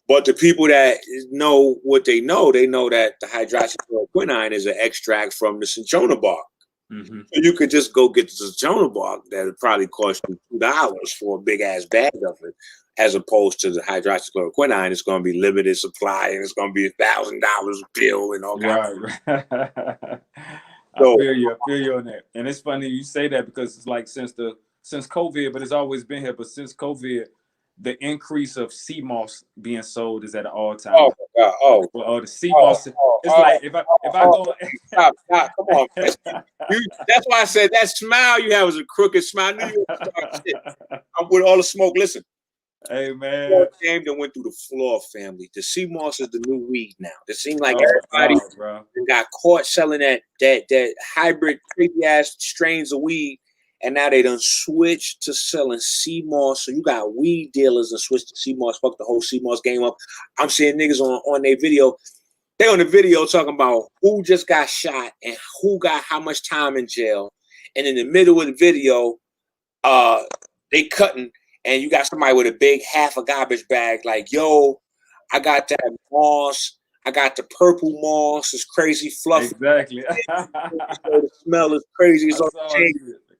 But the people that know what they know that the hydroxychloroquine is an extract from the cinchona bark. Mm-hmm. So you could just go get the cinchona bark that would probably cost you $2 for a big ass bag of it, as opposed to the hydroxychloroquine. It's going to be limited supply and it's going to be $1,000 a bill and all kinds. Right. I feel you on that. And it's funny you say that because it's like since COVID, but it's always been here. But since COVID, the increase of sea moss being sold is at an all-time. Oh my God! Oh, the sea moss. It's like if I go. Stop! Come on, man. That's why I said that smile you have was a crooked smile. I knew you were start shit. I'm with all the smoke. Listen, hey man, game that went through the floor, family. The sea moss is the new weed now. It seemed like everybody got caught selling that hybrid crazy ass strains of weed, And now they done switched to selling sea moss. So you got weed dealers and switched to sea moss. Fuck the whole sea moss game up. I'm seeing niggas on their video. They on the video talking about who just got shot and who got how much time in jail. And in the middle of the video, they cutting, and you got somebody with a big half a garbage bag, like, yo, I got that moss. I got the purple moss. It's crazy fluffy. Exactly. The smell is crazy. It's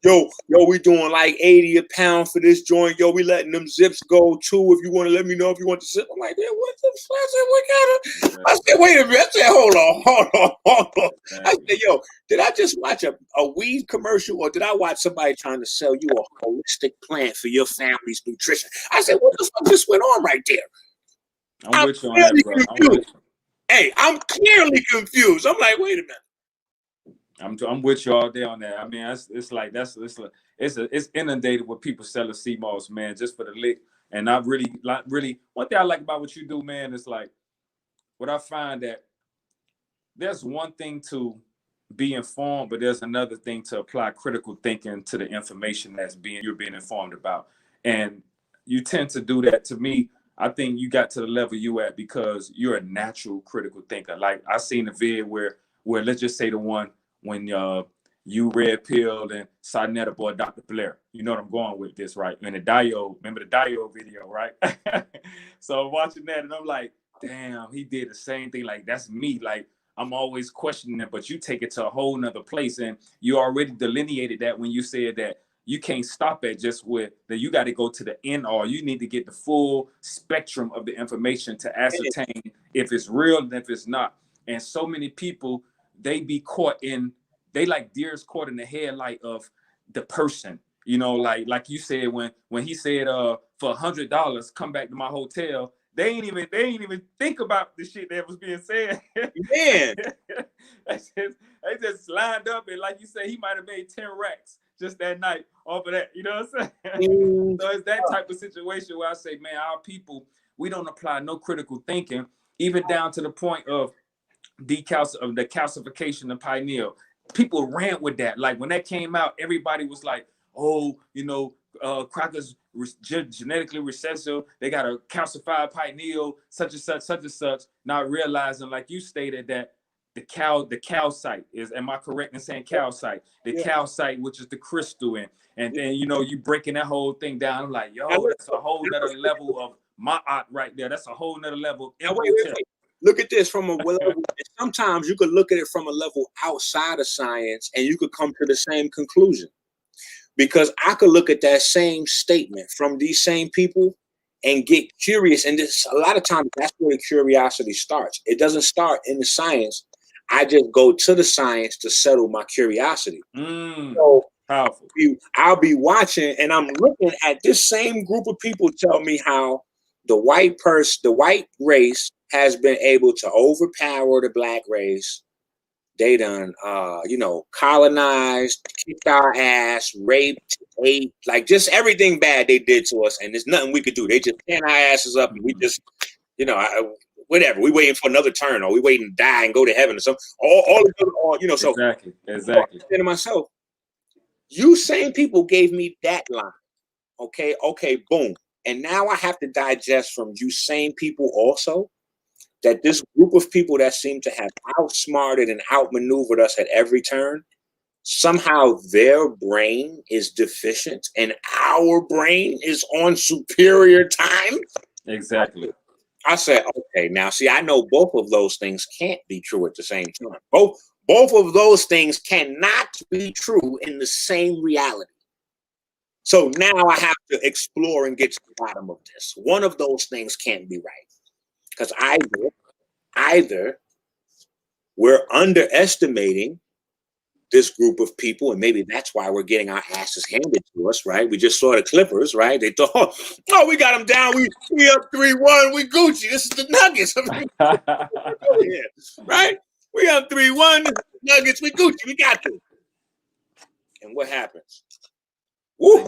yo, we doing like 80 a pound for this joint. Yo, we letting them zips go too. If you want to let me know if you want to zip. I'm like, yeah, what the fuck? I said, I said, wait a minute. I said, hold on. I said, yo, did I just watch a weed commercial, or did I watch somebody trying to sell you a holistic plan for your family's nutrition? I said, what the fuck just went on right there? I'm with you on that, bro. Hey, I'm clearly confused. I'm like, wait a minute. I'm with you all day on that. I mean, it's inundated with people selling sea moss, man, just for the lick. And I really one thing I like about what you do, man, is like what I find that there's one thing to be informed, but there's another thing to apply critical thinking to the information you're being informed about. And you tend to do that. To me, I think you got to the level you at because you're a natural critical thinker. Like I seen a vid where let's just say the one when you red pilled and Sarnetta boy Dr. Blair. You know what I'm going with this, right? And the Dio, remember the Dio video, right? So watching that and I'm like, damn, he did the same thing. Like that's me. Like I'm always questioning it, but you take it to a whole nother place. And you already delineated that when you said that you can't stop at just with that. You got to go to the end, or you need to get the full spectrum of the information to ascertain if it's real and if it's not. And so many people, they be caught in, they like deers caught in the headlight of the person, you know, like you said, when he said, for $100, come back to my hotel. They ain't even think about the shit that was being said. Man, they just lined up, and like you said, he might have made 10 racks just that night off of that. You know what I'm saying? So it's that type of situation where I say, man, our people, we don't apply no critical thinking, even down to the point of the calcification of pineal. People ran with that. Like when that came out, everybody was like, oh, you know, crackers genetically recessive, they got a calcified pineal, such and such, not realizing, like you stated, that the calcite is, am I correct in saying calcite? The calcite, which is the crystal, and then, you know, you breaking that whole thing down. I'm like, yo, that's a whole nother level of my art right there. That's a whole nother level. Wait. Look at this from a level. Sometimes you could look at it from a level outside of science, and you could come to the same conclusion. Because I could look at that same statement from these same people and get curious. And this, a lot of times, that's where the curiosity starts. It doesn't start in the science. I just go to the science to settle my curiosity. So powerful. I'll be watching, and I'm looking at this same group of people tell me how the white race has been able to overpower the black race. They done, colonized, kicked our ass, raped, ate, like just everything bad they did to us, and there's nothing we could do. They just pan our asses up, and we just, whatever. We waiting for another turn, or we waiting to die and go to heaven or something. So exactly. To myself, you same people gave me that line. Okay, boom. And now I have to digest from you same people also that this group of people that seem to have outsmarted and outmaneuvered us at every turn, somehow their brain is deficient and our brain is on superior time. Exactly. I said, okay, now see, I know both of those things can't be true at the same time. Both of those things cannot be true in the same reality. So now I have to explore and get to the bottom of this. One of those things can't be right. Because either we're underestimating this group of people, and maybe that's why we're getting our asses handed to us, right? We just saw the Clippers, right? They thought, oh, we got them down. We up 3-1. We Gucci. This is the Nuggets. Right? We up 3-1. Nuggets. We Gucci. We got them. And what happens? Woo!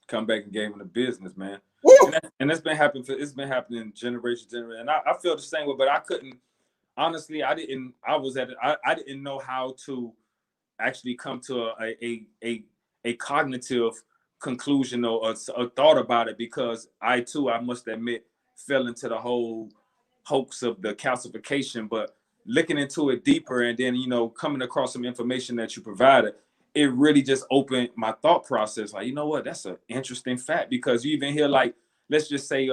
Come back and gave them the business, man. And it's been happening generation. And I feel the same way, but I couldn't, honestly, I didn't know how to actually come to a a cognitive conclusion or a thought about it, because I must admit, fell into the whole hoax of the calcification. But looking into it deeper, and then, you know, coming across some information that you provided, it really just opened my thought process. Like, you know what, that's an interesting fact, because you even hear, like, let's just say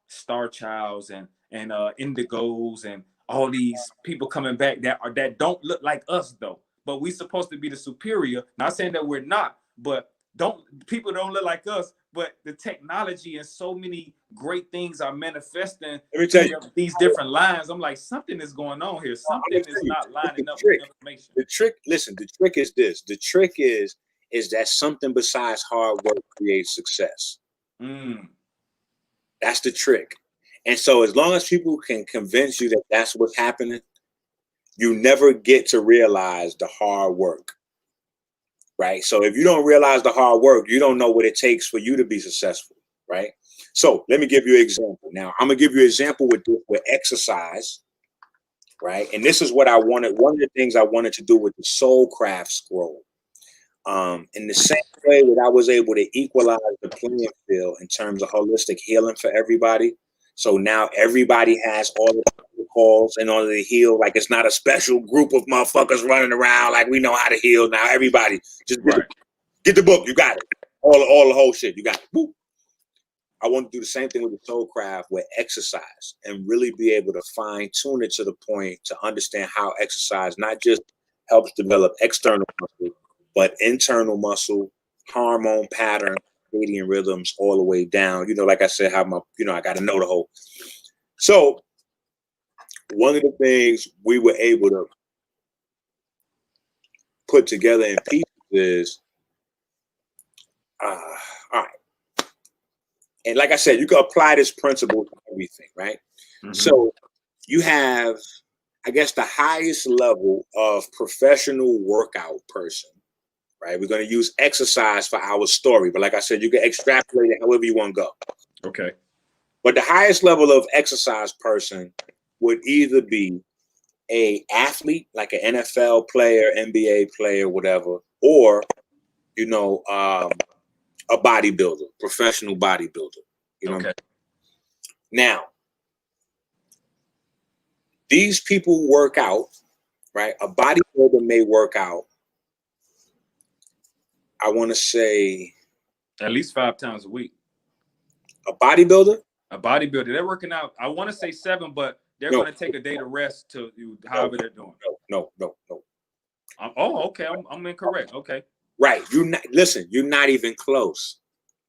star childs and indigos and all these people coming back that don't look like us though, but we supposed to be the superior. Not saying that we're not, but people don't look like us, but the technology and so many great things are manifesting these different lines. I'm like, something is going on here. Something is not lining up with information. The trick is this. The trick is that something besides hard work creates success. That's the trick. And so as long as people can convince you that that's what's happening, you never get to realize the hard work. Right? So if you don't realize the hard work, you don't know what it takes for you to be successful, right? So let me give you an example. Now, I'm going to give you an example with exercise, right? And this is what I wanted. One of the things I wanted to do with the Soulcraft scroll. In the same way that I was able to equalize the playing field in terms of holistic healing for everybody. So now everybody has all the protocols in order to heal. Like, it's not a special group of motherfuckers running around like we know how to heal. Now everybody just get the book. You got it. All the whole shit. You got it. Boop. I want to do the same thing with the Soulcraft with exercise, and really be able to fine tune it to the point to understand how exercise not just helps develop external muscle, but internal muscle, hormone pattern, circadian rhythms, all the way down. You know, like I said, how I got to know the whole. So one of the things we were able to put together in pieces is, all right. And like I said, you can apply this principle to everything, right? Mm-hmm. So you have, I guess, the highest level of professional workout person, right? We're going to use exercise for our story, but like I said, you can extrapolate it however you want to go. Okay. But the highest level of exercise person would either be a athlete, like an NFL player, NBA player, whatever, or, you know, a bodybuilder, professional bodybuilder. You know? Okay. Now, these people work out, right? A bodybuilder may work out, I want to say, at least 5 times a week. A bodybuilder? A bodybuilder. They're working out, I want to say 7, but they're going to take a day to rest to however they're doing. No. Okay. I'm incorrect. Okay. Right. You're not even close.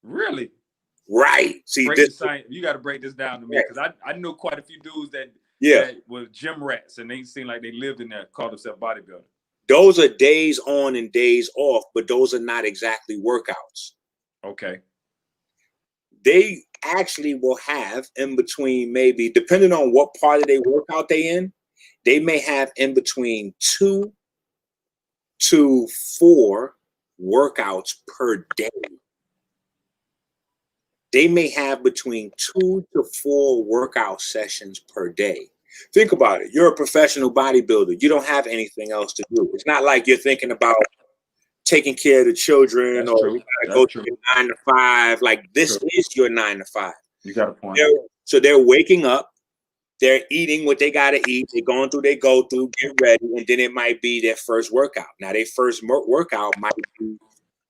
Really? Right. See, you got to break this down to me, because I know quite a few dudes that were gym rats, and they seem like they lived in there, called themselves bodybuilders. Those are days on and days off, but those are not exactly workouts. Okay. They actually will have in between, maybe, depending on what part of their workout they in, they may have in between 2 to 4 workouts per day. They may have between 2 to 4 workout sessions per day. Think about it. You're a professional bodybuilder. You don't have anything else to do. It's not like you're thinking about taking care of the children. That's or true. You gotta go to your 9 to 5. Like, this is your 9 to 5. You got a point. So they're waking up, they're eating what they gotta eat, they're going through, they go through, get ready, and then it might be their first workout. Now, their first workout might be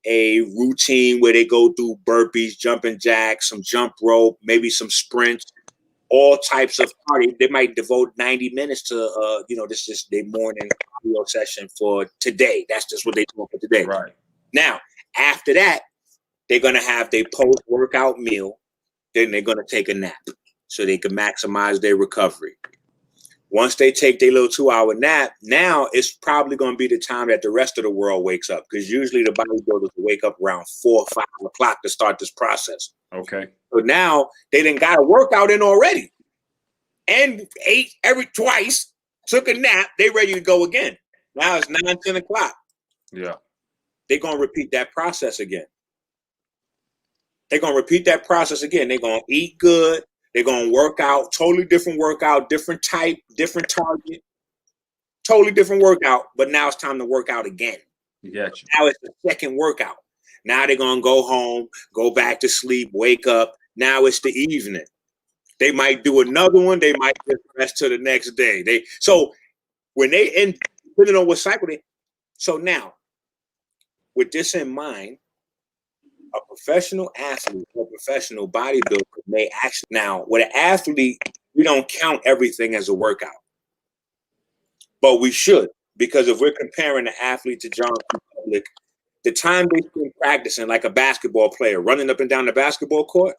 a routine where they go through burpees, jumping jacks, some jump rope, maybe some sprints, all types of cardio. They might devote 90 minutes to, this is their morning cardio session for today. That's just what they do for today. Right. Now, after that, they're going to have their post-workout meal. Then they're going to take a nap so they can maximize their recovery. Once they take their little 2-hour nap, now it's probably going to be the time that the rest of the world wakes up, because usually the bodybuilders wake up around 4 or 5 o'clock to start this process. Okay. So now they done got a workout in already and ate twice, took a nap, they ready to go again. Now it's 9, 10 o'clock. Yeah. They're going to repeat that process again. They're going to repeat that process again. They're going to eat good. They're going to work out, totally different workout, different type, different target, totally different workout. But now it's time to work out again. Gotcha. Now it's the second workout. Now they're going to go home, go back to sleep, wake up. Now it's the evening. They might do another one. They might just rest till the next day. So when they end, depending on what cycle they. So now, with this in mind, a professional athlete or professional bodybuilder may actually, now with an athlete, we don't count everything as a workout, but we should, because if we're comparing the athlete to John Public, the time they spend practicing like a basketball player running up and down the basketball court,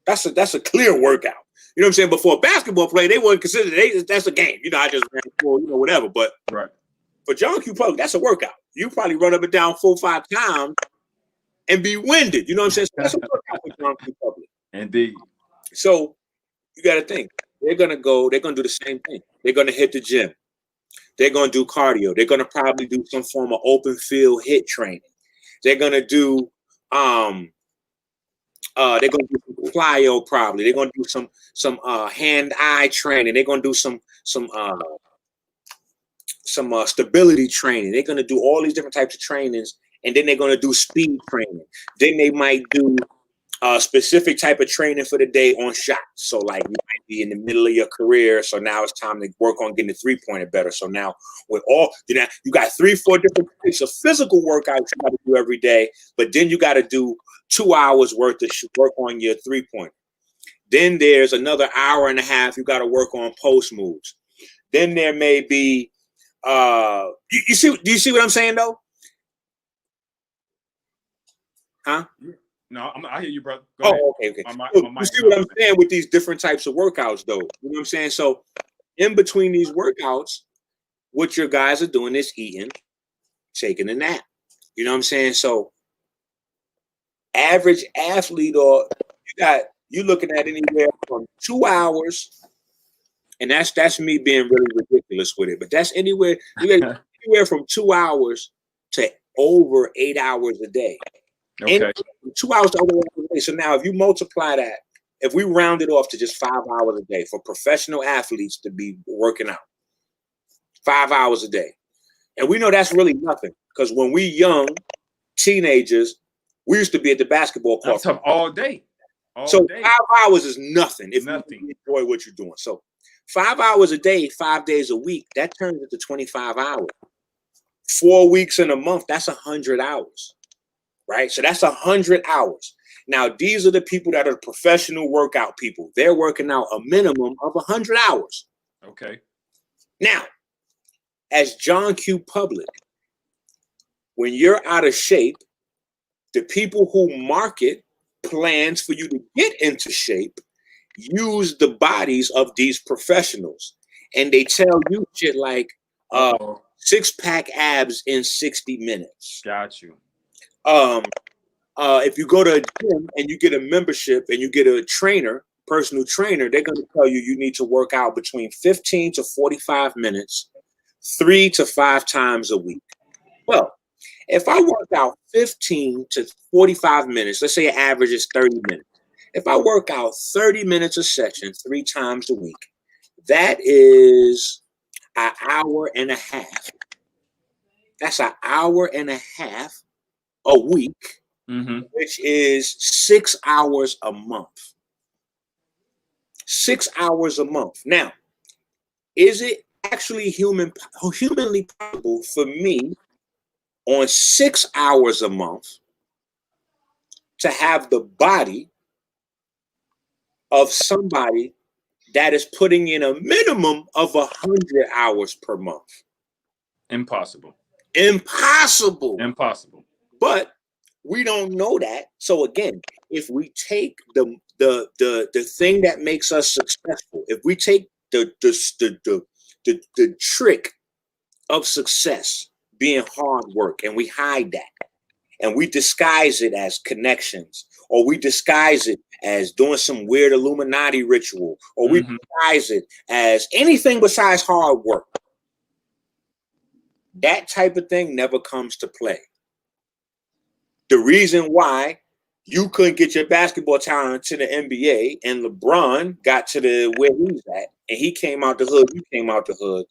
that's a clear workout. You know what I'm saying? But for a basketball player, they wouldn't consider that's a game. I just ran for, whatever. But for John Q. Public, that's a workout. You probably run up and down 4 or 5 times and be winded. You know what I'm saying? So that's a workout for John Q. Public. Indeed. So you got to think. They're going to do the same thing. They're going to hit the gym. They're going to do cardio. They're going to probably do some form of open field hit training. They're going to do some plyo probably. They're going to do some hand-eye training. They're going to do some stability training. They're going to do all these different types of trainings, and then they're going to do speed training. Then they might do a specific type of training for the day on shots. So like you might be in the middle of your career, so now it's time to work on getting the 3-pointer better. So now with all, you got 3-4 different types of physical workouts you got to do every day, but then you got to do 2 hours worth of work on your 3-pointer. Then there's another hour and a half you got to work on post moves. Then there may be do you see what I'm saying though? Huh? No, I hear you, brother. Go ahead. Okay. You see what I'm saying with these different types of workouts, though? You know what I'm saying? So, in between these workouts, what your guys are doing is eating, taking a nap. You know what I'm saying? So, average athlete, or you looking at anywhere from 2 hours, and that's me being really ridiculous with it. But that's anywhere from 2 hours to over 8 hours a day. Okay. 2 hours to over 8 hours a day. So now if you multiply that, if we round it off to just 5 hours a day for professional athletes to be working out, 5 hours a day. And we know that's really nothing, because when we young teenagers, we used to be at the basketball court all day. So 5 hours is nothing if you enjoy what you're doing. So 5 hours a day, 5 days a week, that turns into 25 hours. 4 weeks in a month, that's 100 hours. Right? So that's 100 hours. Now, these are the people that are professional workout people. They're working out a minimum of 100 hours. Okay. Now, as John Q. Public, when you're out of shape, the people who market plans for you to get into shape use the bodies of these professionals. And they tell you shit like 6-pack abs in 60 minutes. Got you. If you go to a gym and you get a membership and you get a personal trainer, they're going to tell you need to work out between 15 to 45 minutes, 3 to 5 times a week. Well, if I work out 15 to 45 minutes, let's say an average is 30 minutes. If I work out 30 minutes a session 3 times a week, that is an hour and a half. That's an hour and a half a week, which is 6 hours a month. 6 hours a month. Now, is it actually humanly possible for me on 6 hours a month to have the body of somebody that is putting in a minimum of 100 hours per month? Impossible. But we don't know that. So again, if we take the thing that makes us successful, if we take the trick of success being hard work, and we hide that, and we disguise it as connections, or we disguise it as doing some weird Illuminati ritual, or we disguise it as anything besides hard work, that type of thing never comes to play. The reason why you couldn't get your basketball talent to the NBA and LeBron got to where he's at, and he came out the hood, you came out the hood,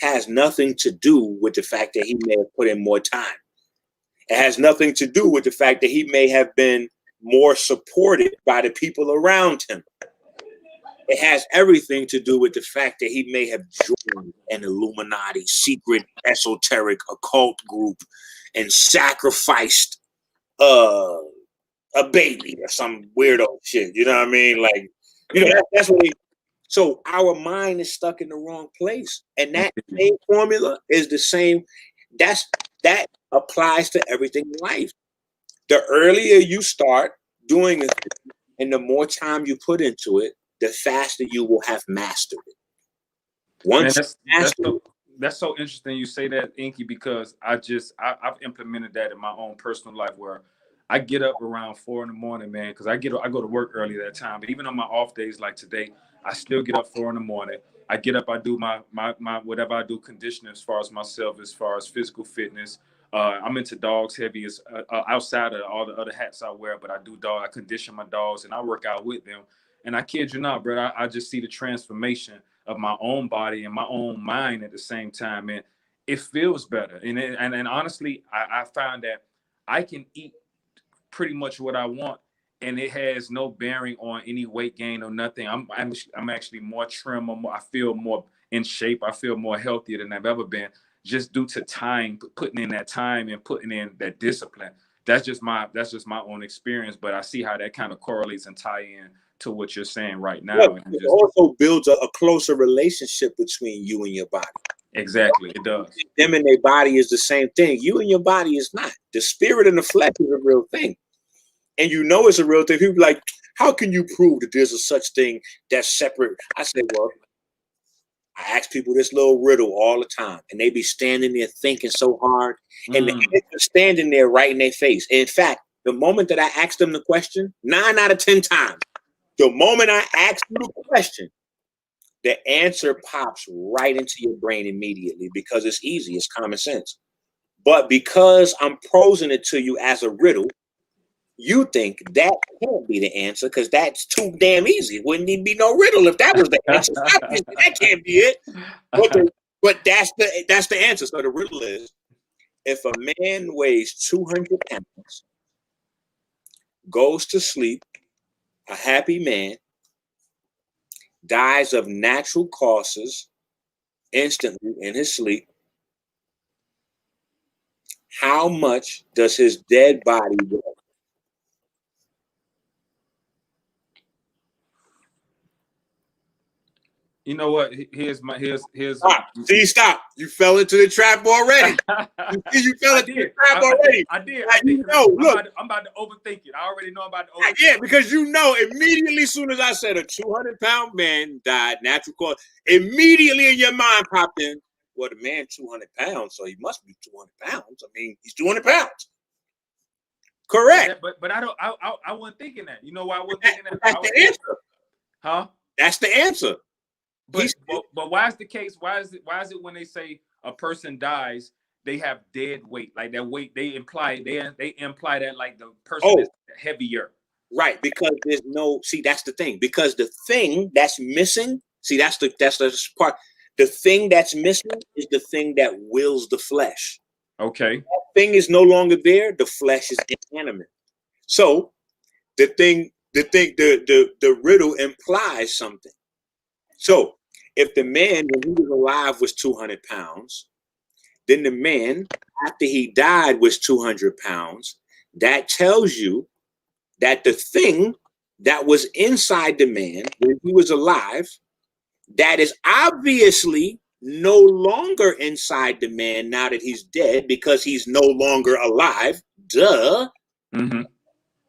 has nothing to do with the fact that he may have put in more time. It has nothing to do with the fact that he may have been more supported by the people around him. It has everything to do with the fact that he may have joined an Illuminati secret esoteric occult group and sacrificed a baby or some weirdo shit. You know what I mean? Like, you know, that's what so our mind is stuck in the wrong place. And that same formula is the same. That applies to everything in life. The earlier you start doing it and the more time you put into it, the faster you will have mastered it. Once that's so interesting you say that, Enqi, because I've implemented that in my own personal life where I get up around 4 in the morning, man, because I go to work early that time. But even on my off days like today, I still get up 4 in the morning. I get up, I do my whatever I do, conditioning as far as myself, as far as physical fitness. I'm into dogs heavy, as outside of all the other hats I wear, but I condition my dogs and I work out with them. And I kid you not, bro, I just see the transformation of my own body and my own mind at the same time, and it feels better. And honestly, I found that I can eat pretty much what I want, and it has no bearing on any weight gain or nothing. I'm actually more trim. I feel more in shape. I feel more healthier than I've ever been, just due to time, putting in that time and putting in that discipline. That's just my own experience, but I see how that kind of correlates and tie in to what you're saying right now. Well, it also builds a closer relationship between you and your body. Exactly, it does. Them and their body is the same thing. You and your body is not. The spirit and the flesh is a real thing. And you know it's a real thing. People are like, how can you prove that there's a such thing that's separate? I say, well, I ask people this little riddle all the time, and they be standing there thinking so hard, and they're standing there right in their face. And in fact, the moment that I ask them the question, 9 out of 10 times, the moment I ask you the question, the answer pops right into your brain immediately because it's easy, it's common sense. But because I'm posing it to you as a riddle, you think that can't be the answer because that's too damn easy. Wouldn't even be no riddle if that was the answer. That can't be it. But that's the answer. So the riddle is, if a man weighs 200 pounds, goes to sleep, a happy man, dies of natural causes instantly in his sleep, how much does his dead body weigh? You know what? Here's Stop. See, stop. You fell into the trap already. You fell into the trap already. I did. You know, look. I'm about to overthink it. I already know I'm about to overthink it. Yeah, because you know immediately as soon as I said a 200-pound man died natural cause, immediately in your mind popped in, well, the man 200 pounds, so he must be 200 pounds. I mean, he's 200 pounds. Correct. But I wasn't thinking that. You know why I wasn't thinking that? That's the answer. Huh? That's the answer. But why is the case? Why is it when they say a person dies, they have dead weight? Like that weight, they imply that like the person is heavier. Right, because there's no, see, that's the thing. Because the thing that's missing, see, that's the part. The thing that's missing is the thing that wills the flesh. Okay. That thing is no longer there. The flesh is inanimate. So the riddle implies something. So if the man when he was alive was 200 pounds, then the man after he died was 200 pounds. That tells you that the thing that was inside the man when he was alive, that is obviously no longer inside the man now that he's dead because he's no longer alive. Duh. Mm-hmm.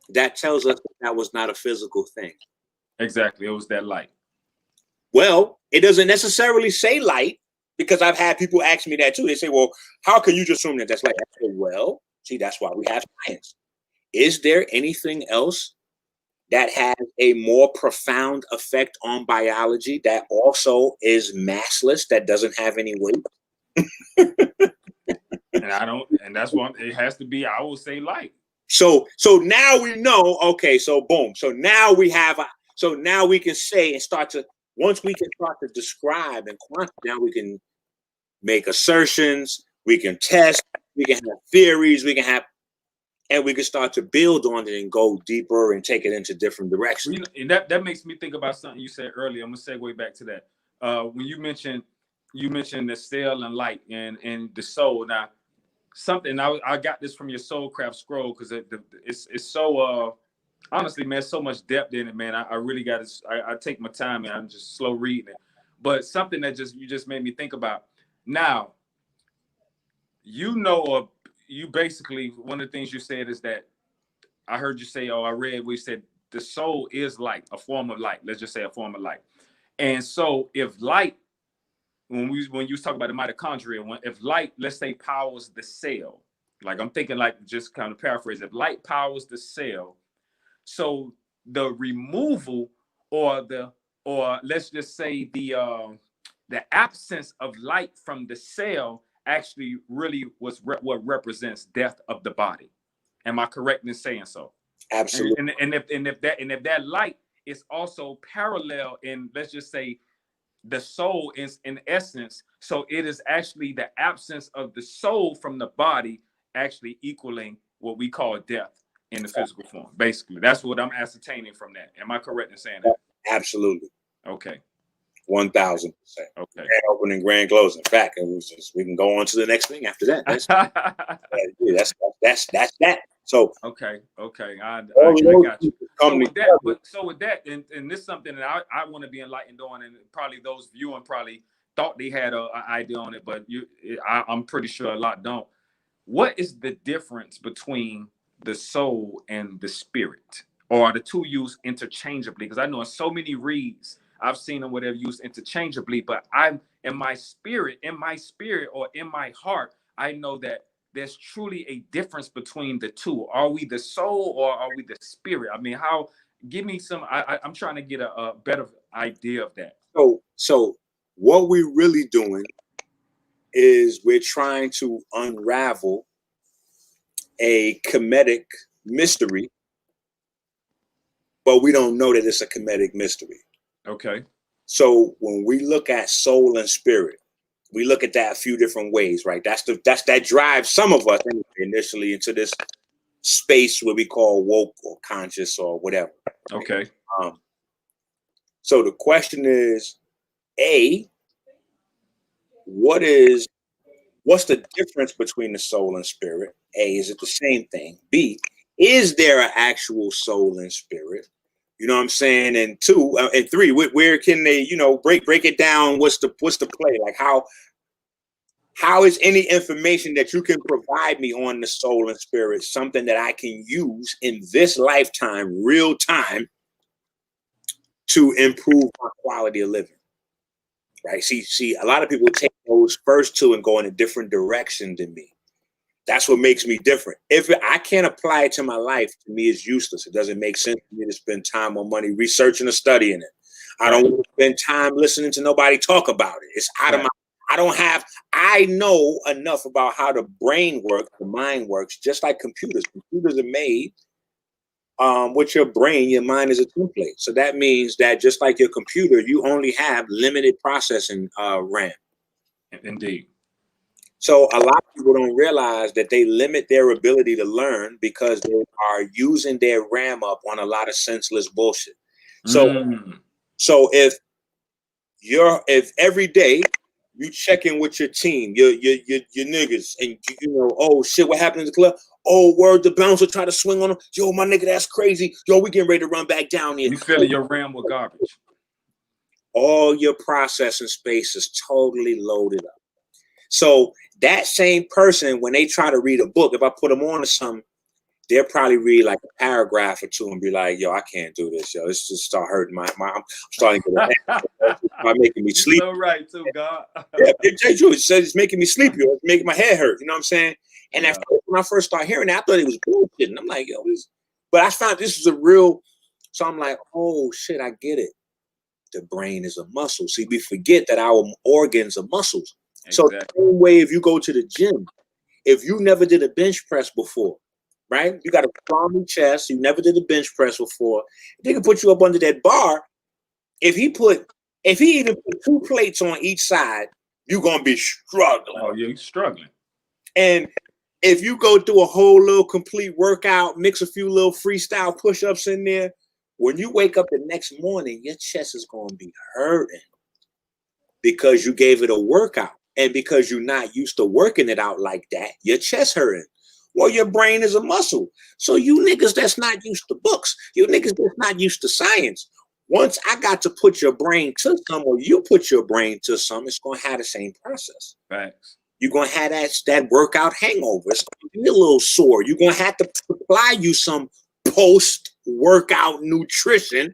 That tells us that was not a physical thing. Exactly. It was that light. Well, it doesn't necessarily say light because I've had people ask me that too. They say, well, how can you just assume that that's light? I say, well, see, that's why we have science. Is there anything else that has a more profound effect on biology that also is massless, that doesn't have any weight? And that's why it has to be, I will say, light. So now we know, okay, so boom. So now we can say and once we can start to describe and quantify, now we can make assertions, we can test, we can have theories, we can have and we can start to build on it and go deeper and take it into different directions. And that makes me think about something you said earlier. I'm gonna segue back to that. When you mentioned the cell and light and the soul. Now, something I got this from your Soulcraft scroll because it's so honestly, man, so much depth in it, man. I really got to. I take my time and I'm just slow reading it. But something that you just made me think about. Now, you basically, one of the things you said is that I heard you say, I read, we said the soul is light, a form of light. Let's just say a form of light. And so if light, when you was talking about the mitochondria, if light, let's say, powers the cell, like I'm thinking, like, just kind of paraphrase, if light powers the cell, so the removal or let's just say the absence of light from the cell actually really was what represents death of the body. Am I correct in saying so? Absolutely. And if that light is also parallel in, let's just say, the soul is in essence, so it is actually the absence of the soul from the body actually equaling what we call death in the physical form. Basically, that's what I'm ascertaining from that. Am I correct in saying that? Absolutely. Okay. 1000%. Okay. Grand opening, grand closing. In fact, we can go on to the next thing after that. That's that. So okay. I got you. So with that, and this is something that I want to be enlightened on, and probably those viewing probably thought they had an idea on it, but I'm pretty sure a lot don't. What is the difference between the soul and the spirit, or are the two used interchangeably? Because I know in so many reads I've seen them where they're used interchangeably, but I'm in my spirit or in my heart, I know that there's truly a difference between the two. Are we the soul or are we the spirit? I mean, give me some, I'm trying to get a better idea of that. So what we're really doing is we're trying to unravel a Kemetic mystery, but we don't know that it's a Kemetic mystery. Okay. So when we look at soul and spirit, we look at that a few different ways, right? That drives some of us initially into this space where we call woke or conscious or whatever. Okay. So the question is, A, what's the difference between the soul and spirit? A, is it the same thing? B, is there an actual soul and spirit? You know what I'm saying? And two, and three, where can they, break it down? What's the play? Like how is any information that you can provide me on the soul and spirit something that I can use in this lifetime, real time, to improve my quality of living? Right? See, a lot of people take those first two and go in a different direction than me. That's what makes me different. If I can't apply it to my life, to me, it's useless. It doesn't make sense for me to spend time or money researching or studying it. I don't want to spend time listening to nobody talk about it. It's out of my, I know enough about how the brain works, the mind works, just like computers. Computers are made with your brain. Your mind is a template. So that means that just like your computer, you only have limited processing RAM. Indeed. So a lot of people don't realize that they limit their ability to learn because they are using their RAM up on a lot of senseless bullshit. So if every day you check in with your team, your niggas, and oh shit, what happened in the club? Oh, word, the bouncer tried to swing on him. Yo, my nigga, that's crazy. Yo, we getting ready to run back down here. You filling your RAM with garbage. All your processing space is totally loaded up. So that same person, when they try to read a book, if I put them on to something, they'll probably read like a paragraph or two and be like, yo, I can't do this, yo. It's just start hurting I'm starting to get making me sleep. So right, too, God. Yeah, it says it's making me sleepy, or it's making my head hurt. You know what I'm saying? And at first, when I first started hearing that, I thought it was bullshit. And I'm like, yo, but I found this was a real, so I'm like, oh shit, I get it. The brain is a muscle. See, we forget that our organs are muscles. Exactly. So the same way, if you go to the gym, if you never did a bench press before, right? You got a strong chest, you never did a bench press before, they can put you up under that bar. If he even put 2 plates on each side, you're gonna be struggling. Oh, you're struggling. And if you go through a whole little complete workout, mix a few little freestyle push-ups in there, when you wake up the next morning, your chest is going to be hurting because you gave it a workout. And because you're not used to working it out like that, your chest hurting. Well, your brain is a muscle. So you niggas that's not used to books, you niggas that's not used to science, once I got to put your brain to some, or you put your brain to some, it's going to have the same process. Facts. You're going to have that workout hangover. It's going to be a little sore. You're going to have to supply you some post-workout nutrition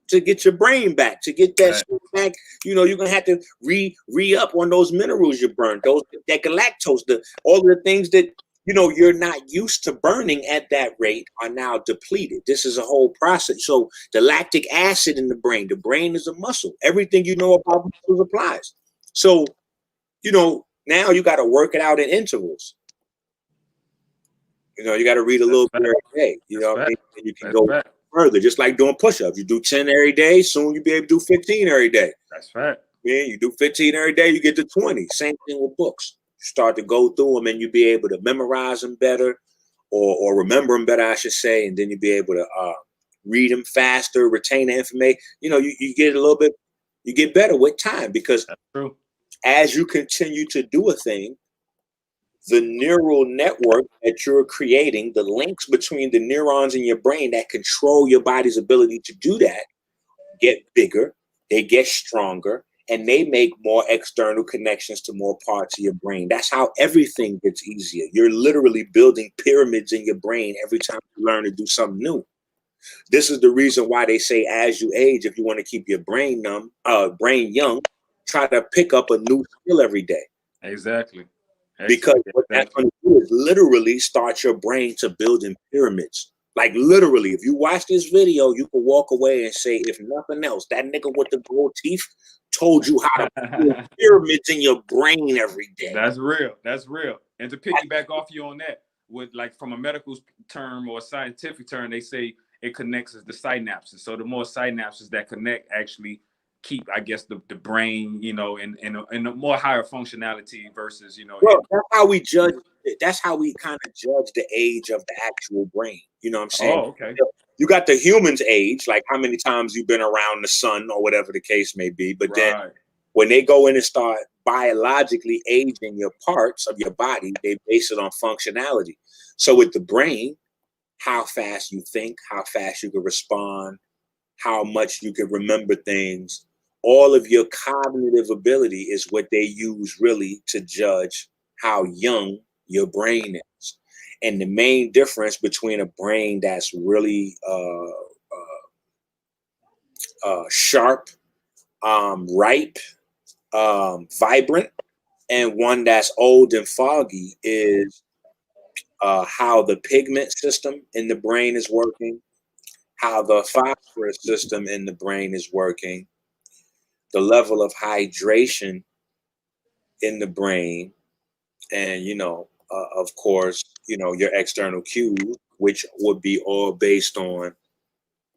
to get your brain back, to get that back. You know, you're going to have to re-up on those minerals you burned, that galactose, all of the things that, you know, you're not used to burning at that rate are now depleted. This is a whole process. So the lactic acid in the brain is a muscle. Everything you know about muscles applies. So, you know, now you got to work it out in intervals. You know, you got to read a little bit every day. You know what I mean? And you can go further, just like doing push-ups. You do 10 every day, soon you'll be able to do 15 every day. That's right. Yeah, you do 15 every day, you get to 20. Same thing with books. You start to go through them and you be able to memorize them better or remember them better, I should say, and then you'll be able to read them faster, retain the information. You know, you get a little bit, you get better with time because that's true. As you continue to do a thing, the neural network that you're creating, the links between the neurons in your brain that control your body's ability to do that, get bigger, they get stronger, and they make more external connections to more parts of your brain. That's how everything gets easier. You're literally building pyramids in your brain every time you learn to do something new. This is the reason why they say as you age, if you want to keep your brain young, try to pick up a new skill every day. Exactly. Because what that's going to do is literally start your brain to build in pyramids. Like literally, if you watch this video, you can walk away and say, if nothing else, that nigga with the gold teeth told you how to build pyramids in your brain every day. That's real. That's real. And to piggyback off you on that, with like from a medical term or a scientific term, they say it connects the synapses. So the more synapses that connect actually keep, I guess, the brain, you know, in a more higher functionality versus, you know. Well, that's how we judge. That's how we kind of judge the age of the actual brain. You know what I'm saying? Oh, okay. You got the human's age, like how many times you've been around the sun or whatever the case may be. But then when they go in and start biologically aging your parts of your body, they base it on functionality. So with the brain, how fast you think, how fast you can respond, how much you can remember things, all of your cognitive ability is what they use really to judge how young your brain is. And the main difference between a brain that's really sharp, ripe, vibrant, and one that's old and foggy is how the pigment system in the brain is working, how the phosphorus system in the brain is working, the level of hydration in the brain, and, you know, of course, you know, your external cues, which would be all based on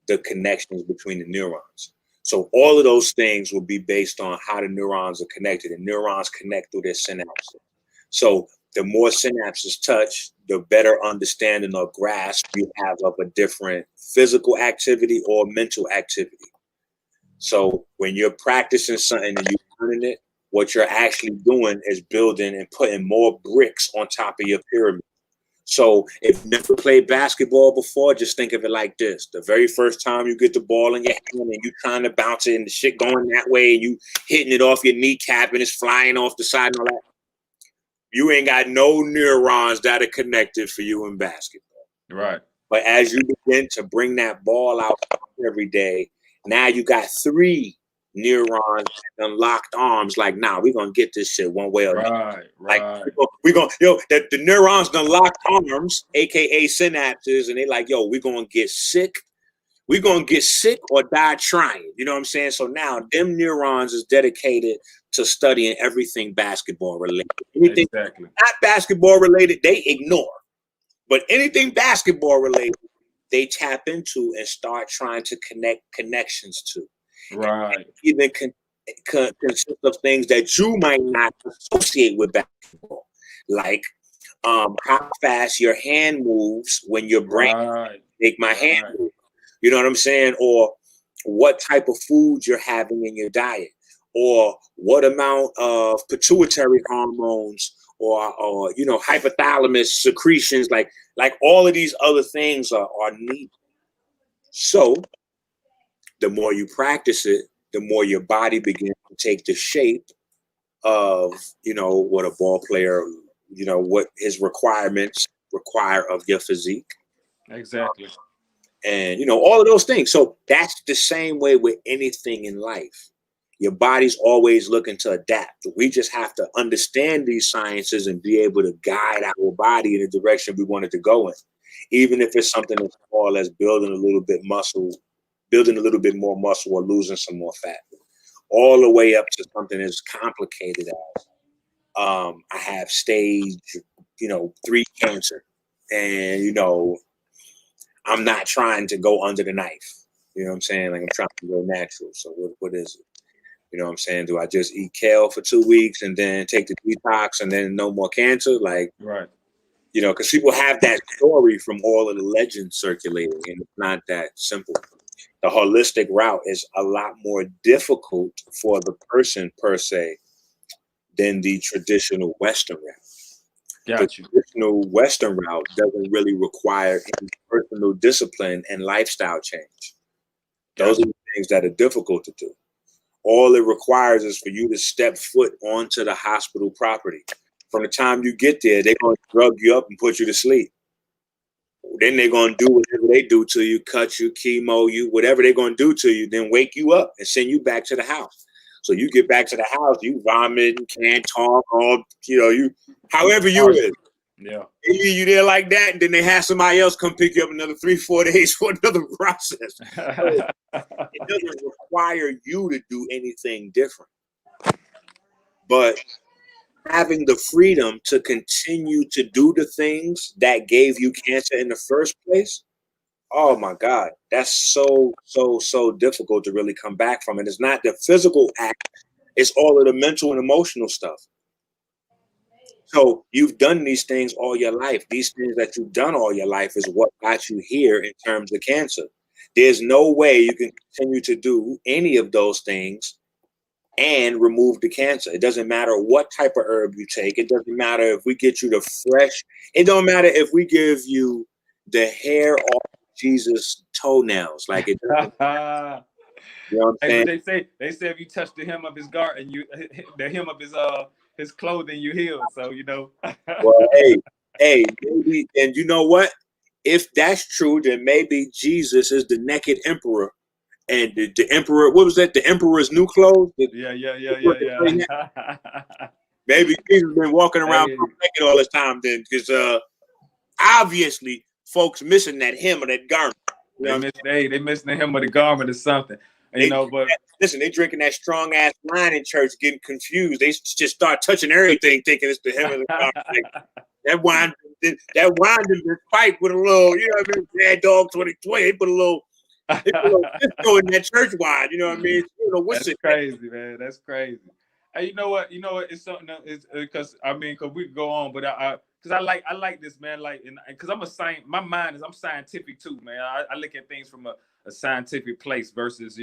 the connections between the neurons. So all of those things will be based on how the neurons are connected, and neurons connect through their synapses. So the more synapses touch, the better understanding or grasp you have of a different physical activity or mental activity. So when you're practicing something and you're learning it, what you're actually doing is building and putting more bricks on top of your pyramid. So if you never played basketball before, just think of it like this. The very first time you get the ball in your hand and you trying to bounce it and the shit going that way and you hitting it off your kneecap and it's flying off the side and all that, you ain't got no neurons that are connected for you in basketball. Right. But as you begin to bring that ball out every day, now you got 3 neurons and unlocked arms. Like, nah, we're gonna get this shit one way or another. Like, we're gonna, the neurons unlocked arms, aka synapses, and they like, yo, we're gonna get sick. We're gonna get sick or die trying. You know what I'm saying? So now them neurons is dedicated to studying everything basketball related. Anything not basketball related, they ignore. But anything basketball related, they tap into and start trying to connect connections to. Right. Even consist of things that you might not associate with basketball, like how fast your hand moves when your brain make my hand move. You know what I'm saying? Or what type of food you're having in your diet, or what amount of pituitary hormones or you know, hypothalamus secretions, like all of these other things are needed. So the more you practice it, the more your body begins to take the shape of, you know, what a ball player, you know, what his requirements require of your physique. Exactly. And, you know, all of those things. So that's the same way with anything in life. Your body's always looking to adapt. We just have to understand these sciences and be able to guide our body in the direction we want it to go in. Even if it's something as small as building a little bit muscle, building a little bit more muscle, or losing some more fat, all the way up to something as complicated as I have stage, you know, 3 cancer, and, you know, I'm not trying to go under the knife. You know what I'm saying? Like, I'm trying to go natural. So what is it? You know what I'm saying? Do I just eat kale for 2 weeks and then take the detox and then no more cancer? Like, right. You know, because people have that story from all of the legends circulating, and it's not that simple. The holistic route is a lot more difficult for the person per se than the traditional Western route. Got The you. traditional Western route doesn't really require any personal discipline and lifestyle change. Those are the things that are difficult to do. All it requires is for you to step foot onto the hospital property. From the time you get there, they're going to drug you up and put you to sleep. Then they're going to do whatever they do to you, cut you, chemo you, whatever they're going to do to you, then wake you up and send you back to the house. So you get back to the house, you vomit, can't talk, all, you know, you, however you is. Yeah. You there like that, and then they have somebody else come pick you up another 3-4 days for another process. So it doesn't require you to do anything different. But having the freedom to continue to do the things that gave you cancer in the first place, oh my God, that's so difficult to really come back from. And it's not the physical act, it's all of the mental and emotional stuff. So you've done these things all your life. These things that you've done all your life is what got you here in terms of cancer. There's no way you can continue to do any of those things and remove the cancer. It doesn't matter what type of herb you take. It doesn't matter if we get you the fresh. It don't matter if we give you the hair off Jesus' toenails. Like, it doesn't matter. You know what I'm saying? They say if you touch the hem of his garment, the hem of his clothing, you heal. So, you know. Well, hey, maybe, and you know what? If that's true, then maybe Jesus is the naked emperor, and the emperor, what was that? The emperor's new clothes? Yeah. Maybe Jesus been walking around naked all this time then, because obviously folks missing that hem of that garment. They missing the hem of the garment or something. But listen, they drinking that strong ass wine in church, getting confused. They just start touching everything, thinking it's the hem of the garment. Like, that wine did been spiked with a little, you know what I mean? Bad Dog 2020. They put a little disco in that church wine. You know what I mean? You know, that's crazy, man. That's crazy. Hey, you know what? It's something that is, because because we could go on, but because I like this, man. Like, because I'm I'm scientific too, man. I look at things from a scientific place versus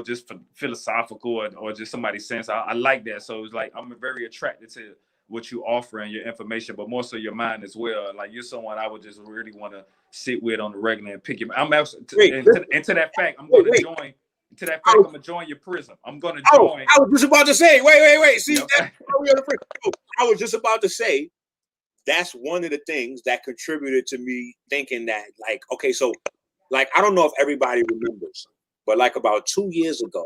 just philosophical or just somebody's sense. I like that. So it's like I'm very attracted to what you offer and your information, but more so your mind as well. Like, you're someone I would just really want to sit with on the regular and pick him. I'm absolutely, and to that fact, I'm going to join. To that fact, I'm gonna join your prism. I'm gonna join. I was just about to say, wait. See, I was just about to say, that's one of the things that contributed to me thinking that, like, okay, so, like, I don't know if everybody remembers, but like about 2 years ago,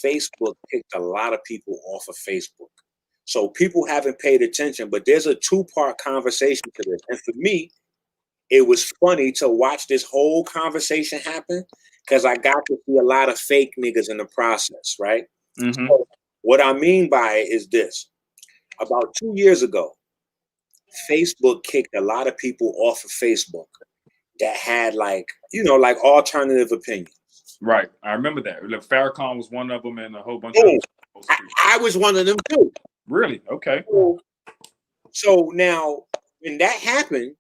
Facebook kicked a lot of people off of Facebook. So people haven't paid attention, but there's a 2-part conversation to this. And for me, it was funny to watch this whole conversation happen, because I got to see a lot of fake niggas in the process, right? Mm-hmm. So what I mean by it is this. About 2 years ago, Facebook kicked a lot of people off of Facebook that had, like, like alternative opinions. Right. I remember that. Like, Farrakhan was one of them, and a whole bunch of I was one of them too. Really? Okay. So now, when that happened,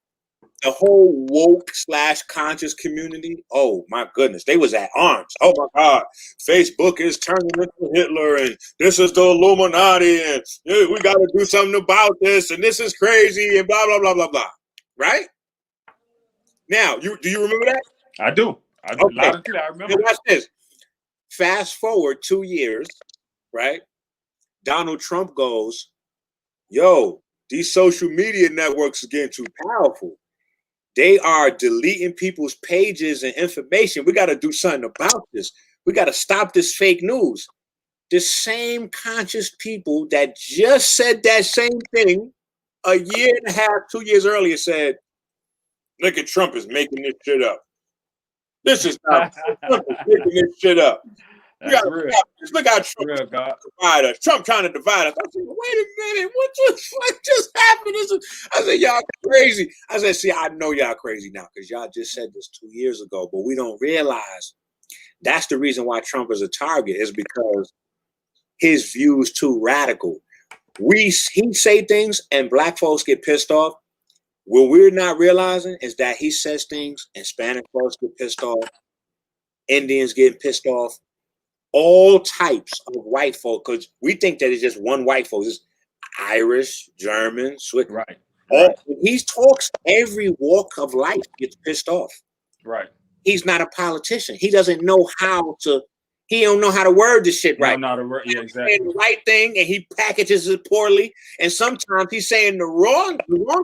the whole woke / conscious community, oh my goodness, they was at arms. Oh my God, Facebook is turning into Hitler, and this is the Illuminati, and we got to do something about this, and this is crazy, and blah blah blah blah blah. Right now, do you remember that? I do. Okay, Loud and clear, I remember. watch this. Fast forward 2 years, right? Donald Trump goes, "Yo, these social media networks are getting too powerful. They are deleting people's pages and information. We got to do something about this. We got to stop this fake news." The same conscious people that just said that same thing a year and a half, 2 years earlier said, "Look at Trump is making this shit up. This is not Trump is making this shit up. We got to stop this. Look how Trump divide us. Trump trying to divide us." I said, "Wait a minute, what just happened?" I said, "Y'all crazy." I said, "See, I know y'all crazy now because y'all just said this 2 years ago, but we don't realize that's the reason why Trump is a target is because his views too radical. He say things and black folks get pissed off. What we're not realizing is that he says things and Spanish folks get pissed off, Indians getting pissed off, all types of white folk, because we think that it's just one white folks. It's Irish, German, Swiss. Right. He talks, every walk of life gets pissed off. Right. He's not a politician. He doesn't know how to. He don't know how to word this shit right. Yeah, exactly. The right thing, and he packages it poorly. And sometimes he's saying the wrong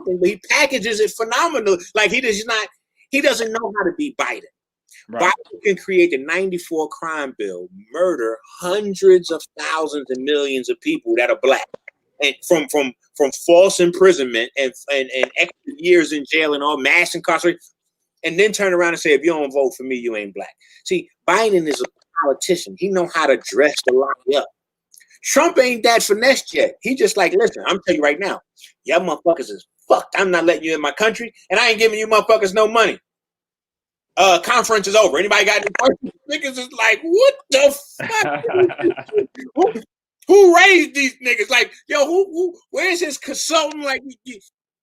thing, but he packages it phenomenal. Like he doesn't know how to be Biden. Right. Biden can create the 94 crime bill, murder hundreds of thousands and millions of people that are black, and from false imprisonment and extra years in jail and all mass incarceration, and then turn around and say, if you don't vote for me, you ain't black. See, Biden is a politician. He know how to dress the lie up. Trump ain't that finessed yet. He just like, listen, I'm telling you right now, y'all motherfuckers is fucked. I'm not letting you in my country, and I ain't giving you motherfuckers no money. Conference is over. Anybody got any questions? Niggas is like, what the fuck? who raised these niggas? Like, yo, who where's his consultant? Like,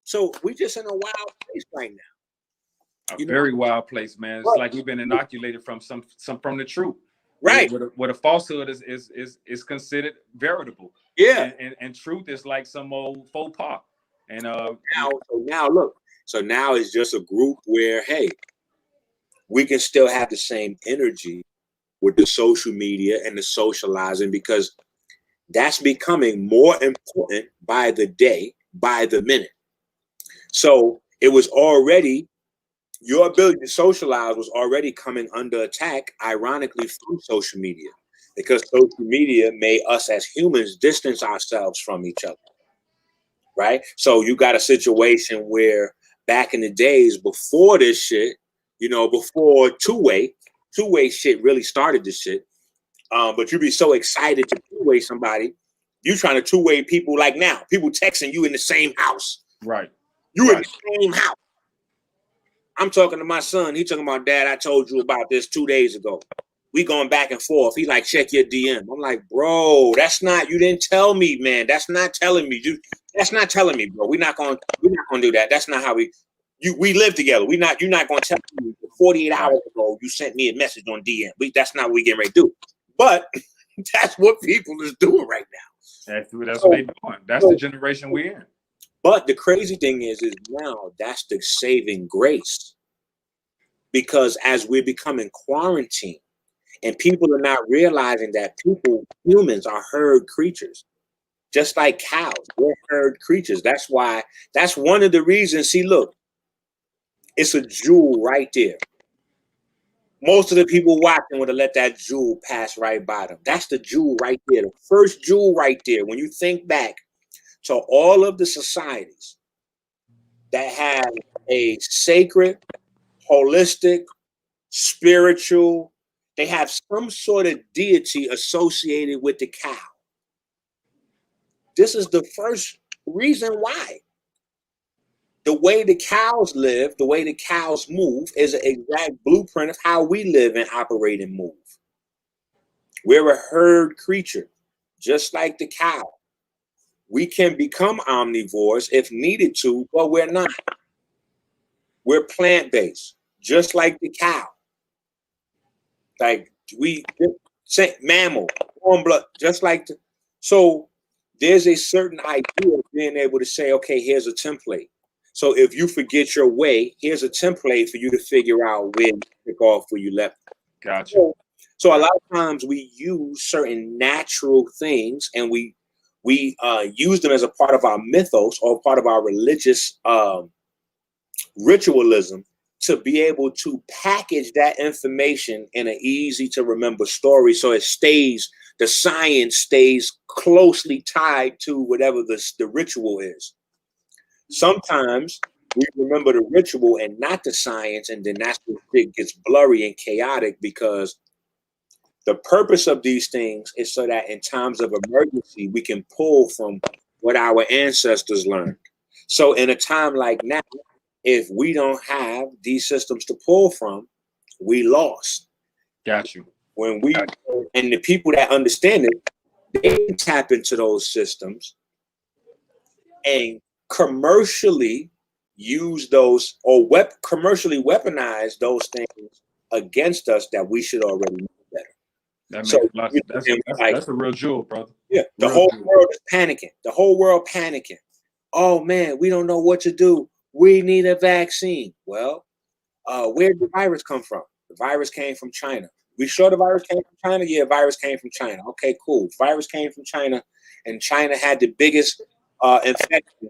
so we just in a wild place right now. A very wild place, man. It's like we've been inoculated from from the truth. Right. What a falsehood is considered veritable. Yeah. And truth is like some old faux pas. And now look. So now it's just a group where, hey, we can still have the same energy with the social media and the socializing, because that's becoming more important by the day, by the minute. So it was already, your ability to socialize was already coming under attack, ironically, from social media, because social media made us as humans distance ourselves from each other. Right? So you got a situation where back in the days before this shit, before two-way shit really started this shit. But you'd be so excited to two-way somebody. You trying to two-way people like now. People texting you in the same house. Right. You in the same house. I'm talking to my son. He talking about, Dad, I told you about this 2 days ago. We going back and forth. He like, check your DM. I'm like, bro, you didn't tell me, man. That's not telling me. That's not telling me, bro. We're not gonna do that. That's not how we live together. You're not gonna tell me 48 hours ago you sent me a message on DM. That's not what we getting ready to do. But that's what people is doing right now. That's what they're doing. That's the generation we're in. But the crazy thing is now that's the saving grace. Because as we're becoming quarantined, and people are not realizing that humans are herd creatures. Just like cows, we're herd creatures. That's one of the reasons. See, look, it's a jewel right there. Most of the people watching would have let that jewel pass right by them. That's the jewel right there. The first jewel right there. When you think back to all of the societies that have a sacred, holistic, spiritual, they have some sort of deity associated with the cow. This is the first reason why. The way the cows live, the way the cows move is an exact blueprint of how we live and operate and move. We're a herd creature, just like the cow. we can become omnivores if needed to, but we're not. We're plant-based, just like the cow. Like we say mammal, warm blood, just like the, so there's a certain idea of being able to say, okay, here's a template. So if you forget your way, here's a template for you to figure out where you pick off where you left. Gotcha. So a lot of times we use certain natural things and we use them as a part of our mythos or part of our religious ritualism to be able to package that information in an easy to remember story so it stays, the science stays closely tied to whatever the ritual is. Sometimes we remember the ritual and not the science, and then that's when it gets blurry and chaotic, because the purpose of these things is so that in times of emergency, we can pull from what our ancestors learned. So in a time like now, if we don't have these systems to pull from, we lost. Got you. When we, and the people that understand it, they tap into those systems and commercially use those, or commercially weaponize those things against us that we should already know better. That makes a lot of, that's a real jewel, brother. Yeah, the whole world is panicking. The whole world panicking. Oh man, we don't know what to do. We need a vaccine. Well, where did the virus come from? The virus came from China. We sure the virus came from China? Yeah, virus came from China. Okay, cool. Virus came from China, and China had the biggest infection.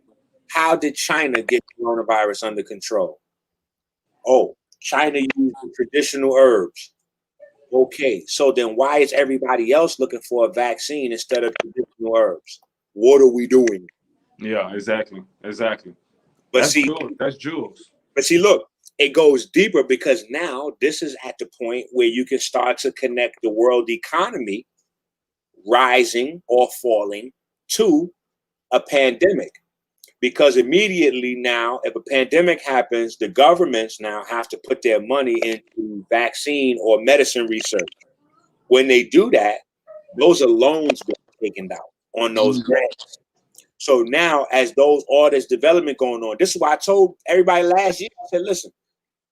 How did China get coronavirus under control? Oh, China used the traditional herbs. Okay, so then why is everybody else looking for a vaccine instead of traditional herbs? What are we doing? Yeah, exactly. But that's see, Jules. That's Jules. But see, look, it goes deeper, because now this is at the point where you can start to connect the world economy rising or falling to a pandemic. Because immediately now, if a pandemic happens, the governments now have to put their money into vaccine or medicine research. When they do that, those are loans being taken out on those grants. So now, as all this development going on, this is why I told everybody last year, I said, listen,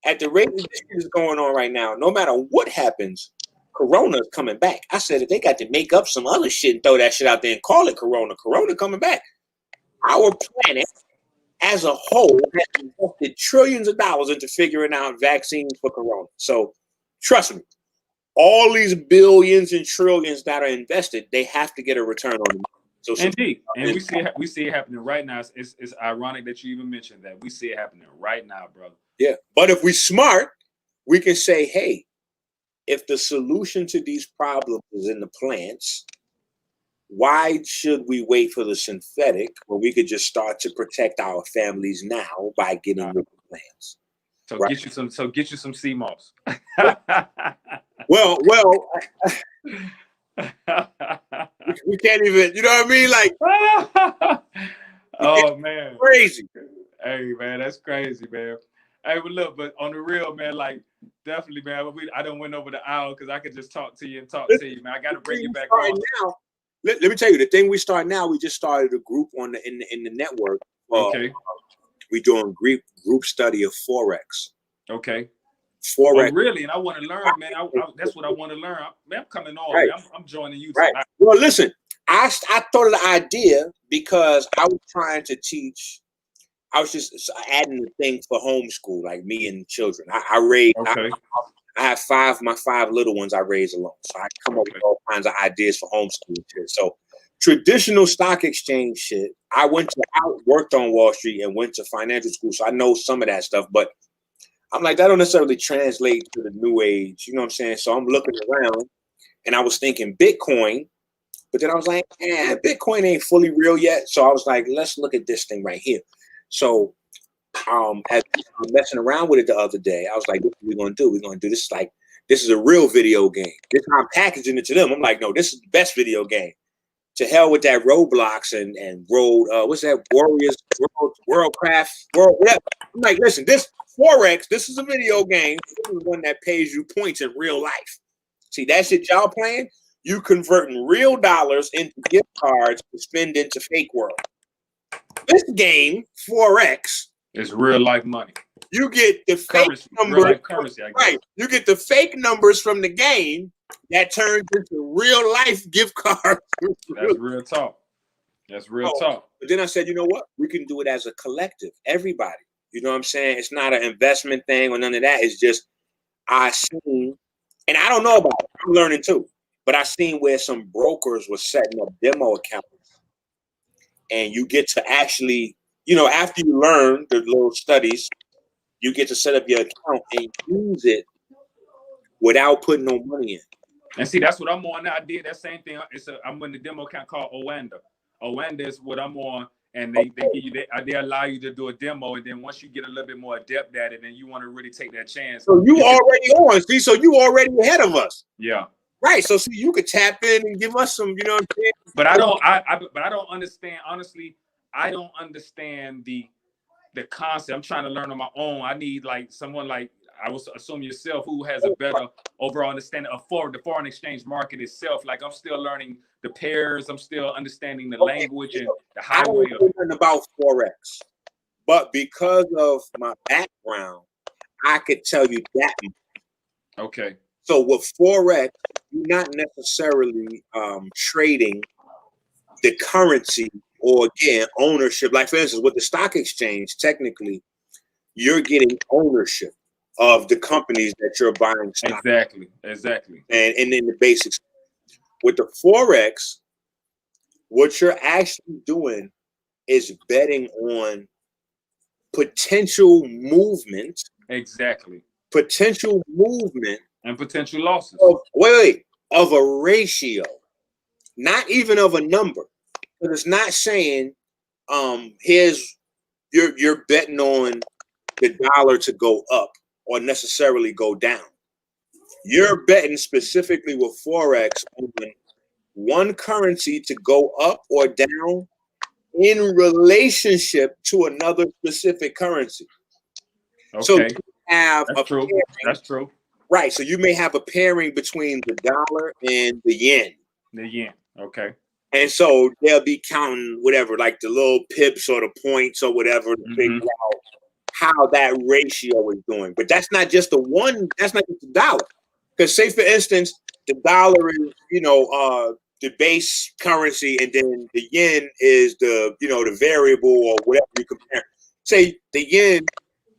at the rate this is going on right now, no matter what happens, Corona is coming back. I said, if they got to make up some other shit and throw that shit out there and call it Corona, Corona coming back. Our planet as a whole has invested trillions of dollars into figuring out vaccines for Corona. So trust me, all these billions and trillions that are invested, they have to get a return on them. So indeed, and we see it happening right now. It's ironic that you even mentioned that. We see it happening right now, brother. Yeah, but if we're smart, we can say, hey, if the solution to these problems is in the plants, why should we wait for the synthetic when we could just start to protect our families now by getting rid of the plants? So right? Get you some sea moss. well, we can't even, you know what I mean? Like, oh man, crazy. Hey man, that's crazy, man. Hey, but look, but on the real, man, like definitely, man. I don't went over the hour because I could just talk to you, man. I got to bring you back on. Now, let me tell you, the thing we start now, we just started a group in the network. Okay. We're doing group study of Forex. Okay. Forex. Oh, really? And I want to learn, man. That's what I want to learn. Man, I'm coming on. Right. Man. I'm joining you. Right. Tonight. Well, listen, I thought of the idea because I was trying to teach. I was just adding the thing for homeschool, like me and children. I raised. Okay. I have my five little ones I raise alone. So I come up with all kinds of ideas for homeschool shit. So traditional stock exchange shit, I worked on Wall Street and went to financial school. So I know some of that stuff, but I'm like, that don't necessarily translate to the new age. You know what I'm saying? So I'm looking around and I was thinking Bitcoin, but then I was like, Bitcoin ain't fully real yet. So I was like, let's look at this thing right here. So as I'm messing around with it the other day, I was like, what are we going to do? We're going to do this like, this is a real video game. This is how I'm packaging it to them. I'm like, no, this is the best video game. To hell with that Roblox and Road, what's that, Warriors, Worldcraft, whatever. I'm like, listen, this Forex, this is a video game. This is one that pays you points in real life. See, that shit y'all playing? you converting real dollars into gift cards to spend into fake world. This game, Forex, It's real life money. You get the fake Currency, numbers, real life currency, I guess. right? You get the fake numbers from the game that turns into real life gift cards. That's real talk. That's real talk. But then I said, you know what? We can do it as a collective, everybody. You know what I'm saying? It's not an investment thing or none of that. It's just I seen, and I don't know about it. I'm learning too. But I seen where some brokers were setting up demo accounts, and you get to actually, you know, after you learn the little studies, you get to set up your account and use it without putting no money in. And see, that's what I'm on now. I did that same thing. I'm in the demo account called Owanda. Owanda is what I'm on, and they give you they allow you to do a demo, and then once you get a little bit more adept at it, and you want to really take that chance. So you already on. See, so you already ahead of us. Yeah. Right. So see, you could tap in and give us some, you know what I'm saying? But I don't understand. Honestly, I don't understand the concept. I'm trying to learn on my own. I need like someone like I would assume yourself who has a better overall understanding of the foreign exchange market itself. Like I'm still learning the pairs. I'm still understanding the language and the highway. I don't know nothing about Forex, but because of my background, I could tell you that. Okay. So with Forex, you're not necessarily trading the currency or again ownership. Like for instance, with the stock exchange, technically, you're getting ownership of the companies that you're buying stock. Exactly. And then the basics. With the Forex, what you're actually doing is betting on potential movement. Exactly. Potential movement. And potential losses. Of a ratio. Not even of a number. But it's not saying here's you're betting on the dollar to go up or necessarily go down. You're betting specifically with Forex on one currency to go up or down in relationship to another specific currency. Okay. So you have That's true. Pairing, that's true. Right. So you may have a pairing between the dollar and the yen. The yen. Okay. And so they'll be counting whatever, like the little pips or the points or whatever to figure out how that ratio is doing. But that's not just that's not just the dollar. Because say, for instance, the dollar is, the base currency, and then the yen is the, the variable or whatever you compare. Say the yen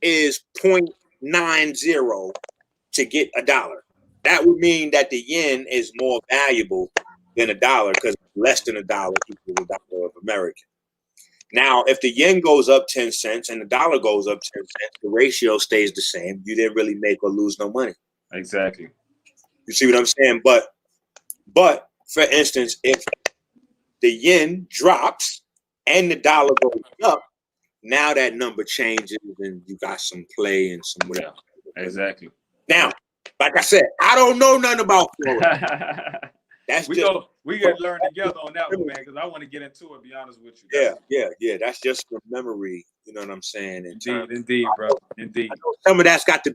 is 0.90 to get a dollar. That would mean that the yen is more valuable than a dollar because less than a dollar equals a dollar of American. Now, if the yen goes up 10 cents and the dollar goes up 10 cents, the ratio stays the same. You didn't really make or lose no money. Exactly. You see what I'm saying? But for instance, if the yen drops and the dollar goes up, now that number changes and you got some play and some whatever. Yeah, exactly. Now, like I said, I don't know nothing about Florida. We got to learn together on that one, man, because I want to get into it, be honest with you. Yeah. That's just from memory. You know what I'm saying? Indeed, bro. Indeed. I know some of that's got to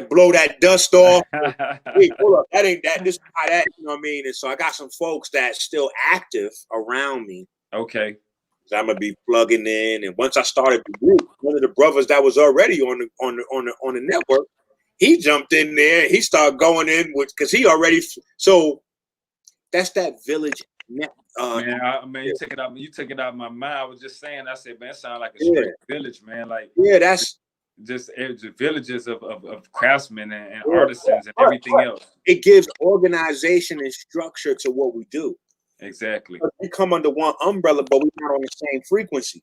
blow that dust off. Wait, hold up. That ain't that. This is how that, you know what I mean? And so I got some folks that's still active around me. Okay. So I'm gonna be plugging in. And once I started the group, one of the brothers that was already on the network, he jumped in there. He started going in because he already. So that's that village net. Man, you took it out. You took it out of my mind. I was just saying. I said, man, it sounds like a straight village, man. Like that's just villages of craftsmen and artisans and everything else. It gives organization and structure to what we do. Exactly. We come under one umbrella, but we're not on the same frequency.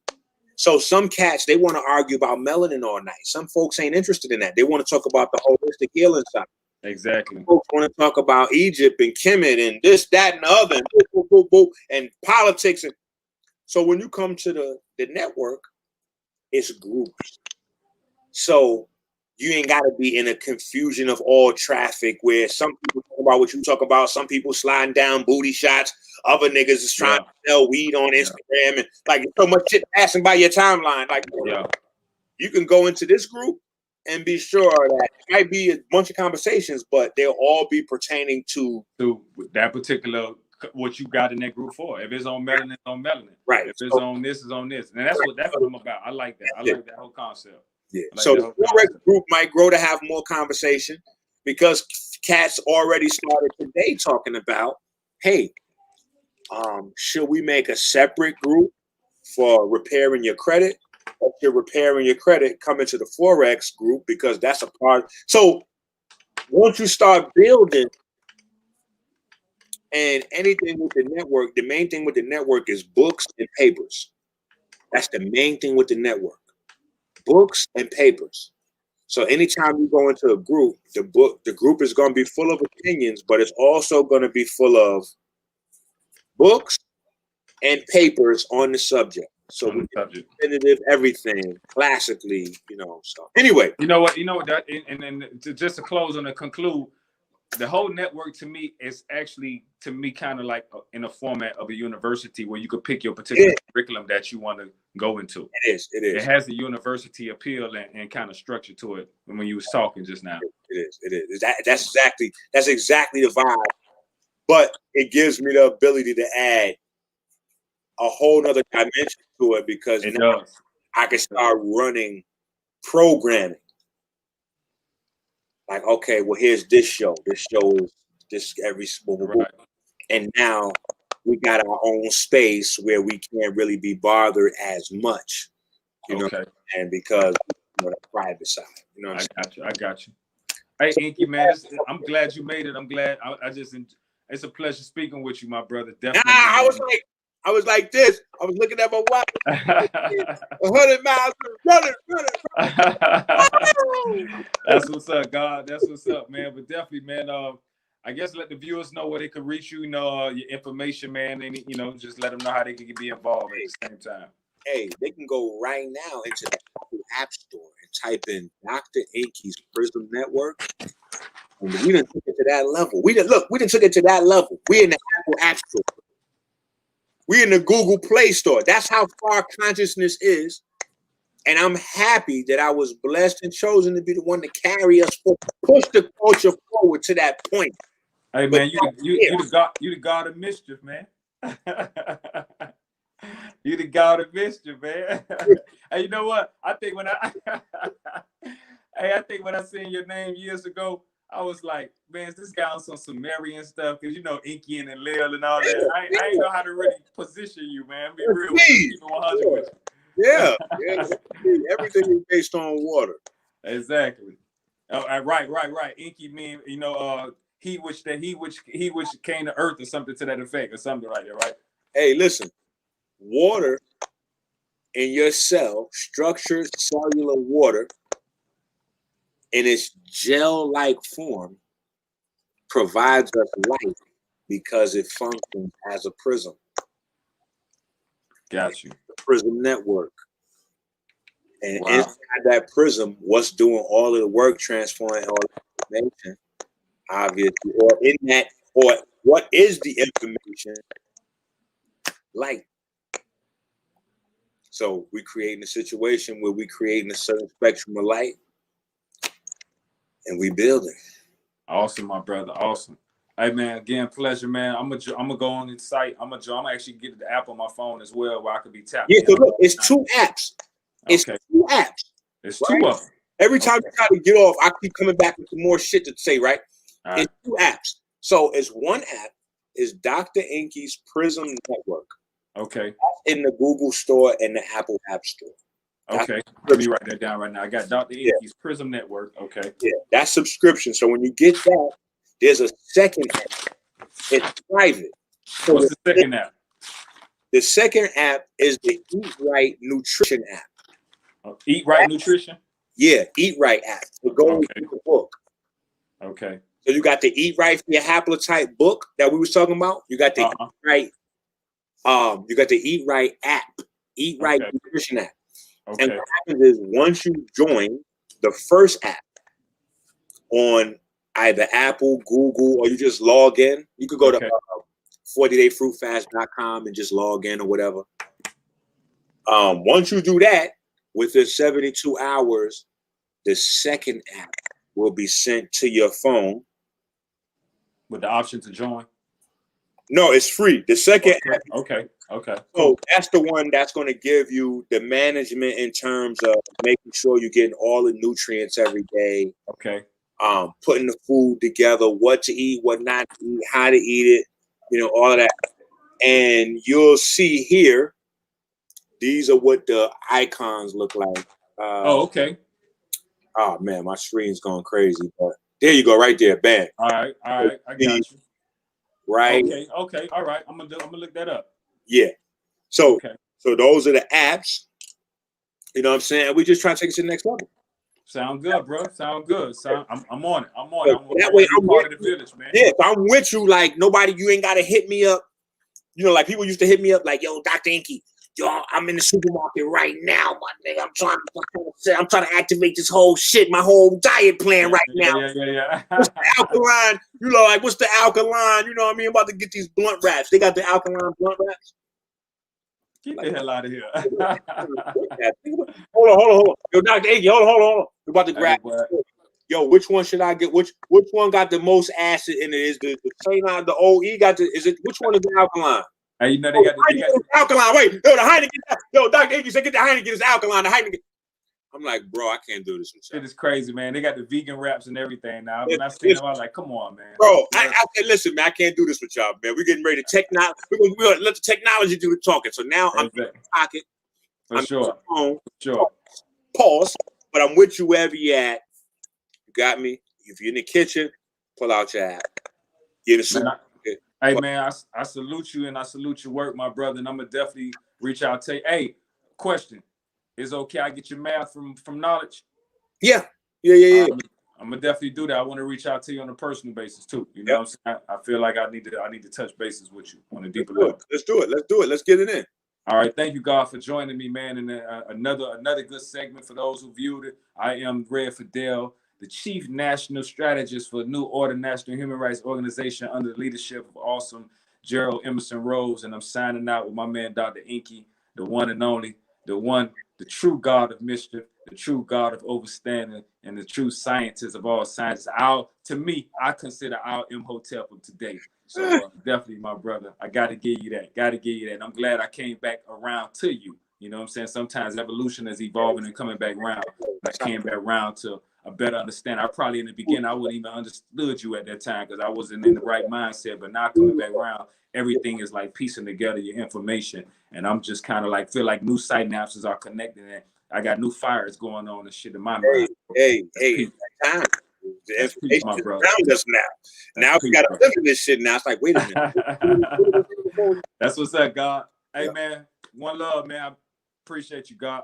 So some cats, they want to argue about melanin all night. Some folks ain't interested in that. They want to talk about the holistic healing side. Exactly. Folks want to talk about Egypt and Kemet and this, that, and the other, and, boop, boop, boop, boop, and politics. And so when you come to the network, it's groups. So you ain't got to be in a confusion of all traffic where some people talk about what you talk about, some people sliding down booty shots, other niggas is trying to sell weed on Instagram, and like so much shit passing by your timeline. Like, you can go into this group and be sure that it might be a bunch of conversations, but they'll all be pertaining to that particular what you got in that group for. If it's on melanin, it's on melanin. Right. If it's on this, it's on this. And that's what I'm about. I like that. I like that whole concept. Yeah. Like so the Forex group might grow to have more conversation because cats already started today talking about, hey, should we make a separate group for repairing your credit? Or if you're repairing your credit, come into the Forex group because that's a part. So once you start building and anything with the network, the main thing with the network is books and papers. That's the main thing with the network. Books and papers. So anytime you go into a group, the group is going to be full of opinions, but it's also going to be full of books and papers on the subject. So definitive everything classically, So anyway, you know what? That, and then just to close on and conclude, the whole network to me is actually kind of like in a format of a university where you could pick your particular curriculum that you want to go into. It is. It has the university appeal and kind of structure to it when you was talking just now. It is. That's exactly the vibe. But it gives me the ability to add a whole nother dimension to it because now I can start running programming. Like, okay, well, here's this show. This show is this every right. And now we got our own space where we can't really be bothered as much, you know, and because the private side, I got you. Hey, Enqi, man, I'm glad you made it. I'm glad. It's a pleasure speaking with you, my brother. Definitely. I was like this. I was looking at my watch. 100 miles running. That's what's up, God. That's what's up, man. But definitely, man. I guess let the viewers know where they could reach you. Your information, man, and just let them know how they can be involved at the same time. Hey, they can go right now into the Apple App Store and type in Dr. Enqi's Prism Network. And we didn't take it to that level. We didn't took it to that level. We're in the Apple App Store. We're in the Google Play Store. That's how far consciousness is. And I'm happy that I was blessed and chosen to be the one to carry us forward, push the culture forward to that point. Hey, man, you the god of mischief, man. You the god of mischief, man. Hey, you know what? I think when I seen your name years ago, I was like, man, is this guy on some Sumerian stuff? Because Enqi and Lil and all that. I ain't know how to really position you, man. Be real with you. Keep it 100 with you. Yeah. Everything is based on water. Exactly. Right. Enqi mean, he which came to earth or something to that effect or something like that, right? Hey, listen, water in your cell, structured cellular water, in its gel-like form, provides us light because it functions as a prism. Got you. The prism network. And inside that prism, what's doing all of the work, transforming all the information, obviously, or what is the information? Light. So we're creating a situation where we're creating a certain spectrum of light. And we building. Awesome, my brother. Awesome. Hey, man, again, pleasure, man. I'm gonna go on the site. I'm actually get the app on my phone as well where I could be tapped. Yeah, so look, it's 2 apps. It's 2 apps. It's right? 2 of them. Every time you try to get off, I keep coming back with some more shit to say, right? It's 2 apps. So it's one app is Dr. Enqi's Prism Network. Okay. In the Google Store and the Apple App Store. Okay, let me write that down right now. I got Dr. Enqi's Prism Network. Okay. Yeah, that's subscription. So when you get that, there's a second app. It's private. So what's the second app? The second app is the Eat Right Nutrition app. Eat Right Nutrition? Yeah, Eat Right app. So go with the book. Okay. So you got the Eat Right for your haplotype book that we was talking about. You got the Eat Right. You got the Eat Right app. Eat Right Nutrition app. Okay. And what happens is once you join the first app on either Apple, Google, or you just log in, you could go to 40dayfruitfast.com and just log in or whatever. Once you do that, within 72 hours, The second app will be sent to your phone with the option to join. No, it's free. The second app. Okay. So that's the one that's going to give you the management in terms of making sure you're getting all the nutrients every day. Okay. Putting the food together, what to eat, what not to eat, how to eat it, all of that. And you'll see here, these are what the icons look like. Okay. Oh man, my screen's going crazy. But there you go, right there, bam. All right, I got you. Right. Okay, all right. I'm gonna look that up. Yeah. So those are the apps. You know what I'm saying? We just trying to take it to the next level. Sound good, bro. Sound good. I'm on it. I'm that way, I'm part of the village, man. Yeah, if I'm with you, like nobody, you ain't gotta hit me up. Like people used to hit me up, like, "Yo, Dr. Enqi, yo, I'm in the supermarket right now, my nigga. I'm trying to activate this whole shit, my whole diet plan right now. Yeah. What's the alkaline? Like what's the alkaline? You know what I mean? I'm about to get these blunt wraps. They got the alkaline blunt wraps. Get the hell out of here. Hold on. Yo, Dr. Enqi, hold on. We're about to grab. Yo, which one should I get? Which one got the most acid in it? Is the Trainline, the OE got the? Is it which one is the alkaline? Hey, they got the alkaline. Wait, yo, the Heineken. Yo, Dr. Enqi said get the Heineken. It's alkaline. The Heineken. I'm like, bro, I can't do this. It is crazy, man. They got the vegan wraps and everything now. When I seen them, I was like, come on, man. Bro, I said, listen, man, I can't do this with y'all, man. We're getting ready to we're gonna let the technology do the talking. So now I'm in the pocket. For sure. Pause. But I'm with you wherever you at. You got me. If you're in the kitchen, pull out your app. Get a Hey, man, I salute you and I salute your work, my brother. And I'm gonna definitely reach out to you. Hey, question. Is it okay I get your math from Knowledge? Yeah. I'm gonna definitely do that. I want to reach out to you on a personal basis too. You know what I'm saying? I feel like I need to touch bases with you on a deeper level. Let's do it. Let's get it in. All right, thank you, God, for joining me, man. And another good segment for those who viewed it. I am Fidel, the Chief National Strategist for New Order National Human Rights Organization under the leadership of awesome Gerald Emerson Rose, and I'm signing out with my man, Dr. Enqi, the one and only, the true God of mischief, the true God of overstanding, and the true scientist of all sciences. To me, I consider our Imhotep of today. So definitely, my brother, I got to give you that. And I'm glad I came back around to you. You know what I'm saying? Sometimes evolution is evolving and coming back around. I came back around to a better understanding. I probably in the beginning, I wouldn't even understood you at that time because I wasn't in the right mindset. But now coming back around, everything is like piecing together your information. And I'm just kind of like, feel like new synapses are connecting and I got new fires going on and shit in my mind. Hey, time. The information is around us now. Now we got to live in this shit now. It's like, wait a minute. That's what's up, God. Hey, man, one love, man. I appreciate you, God.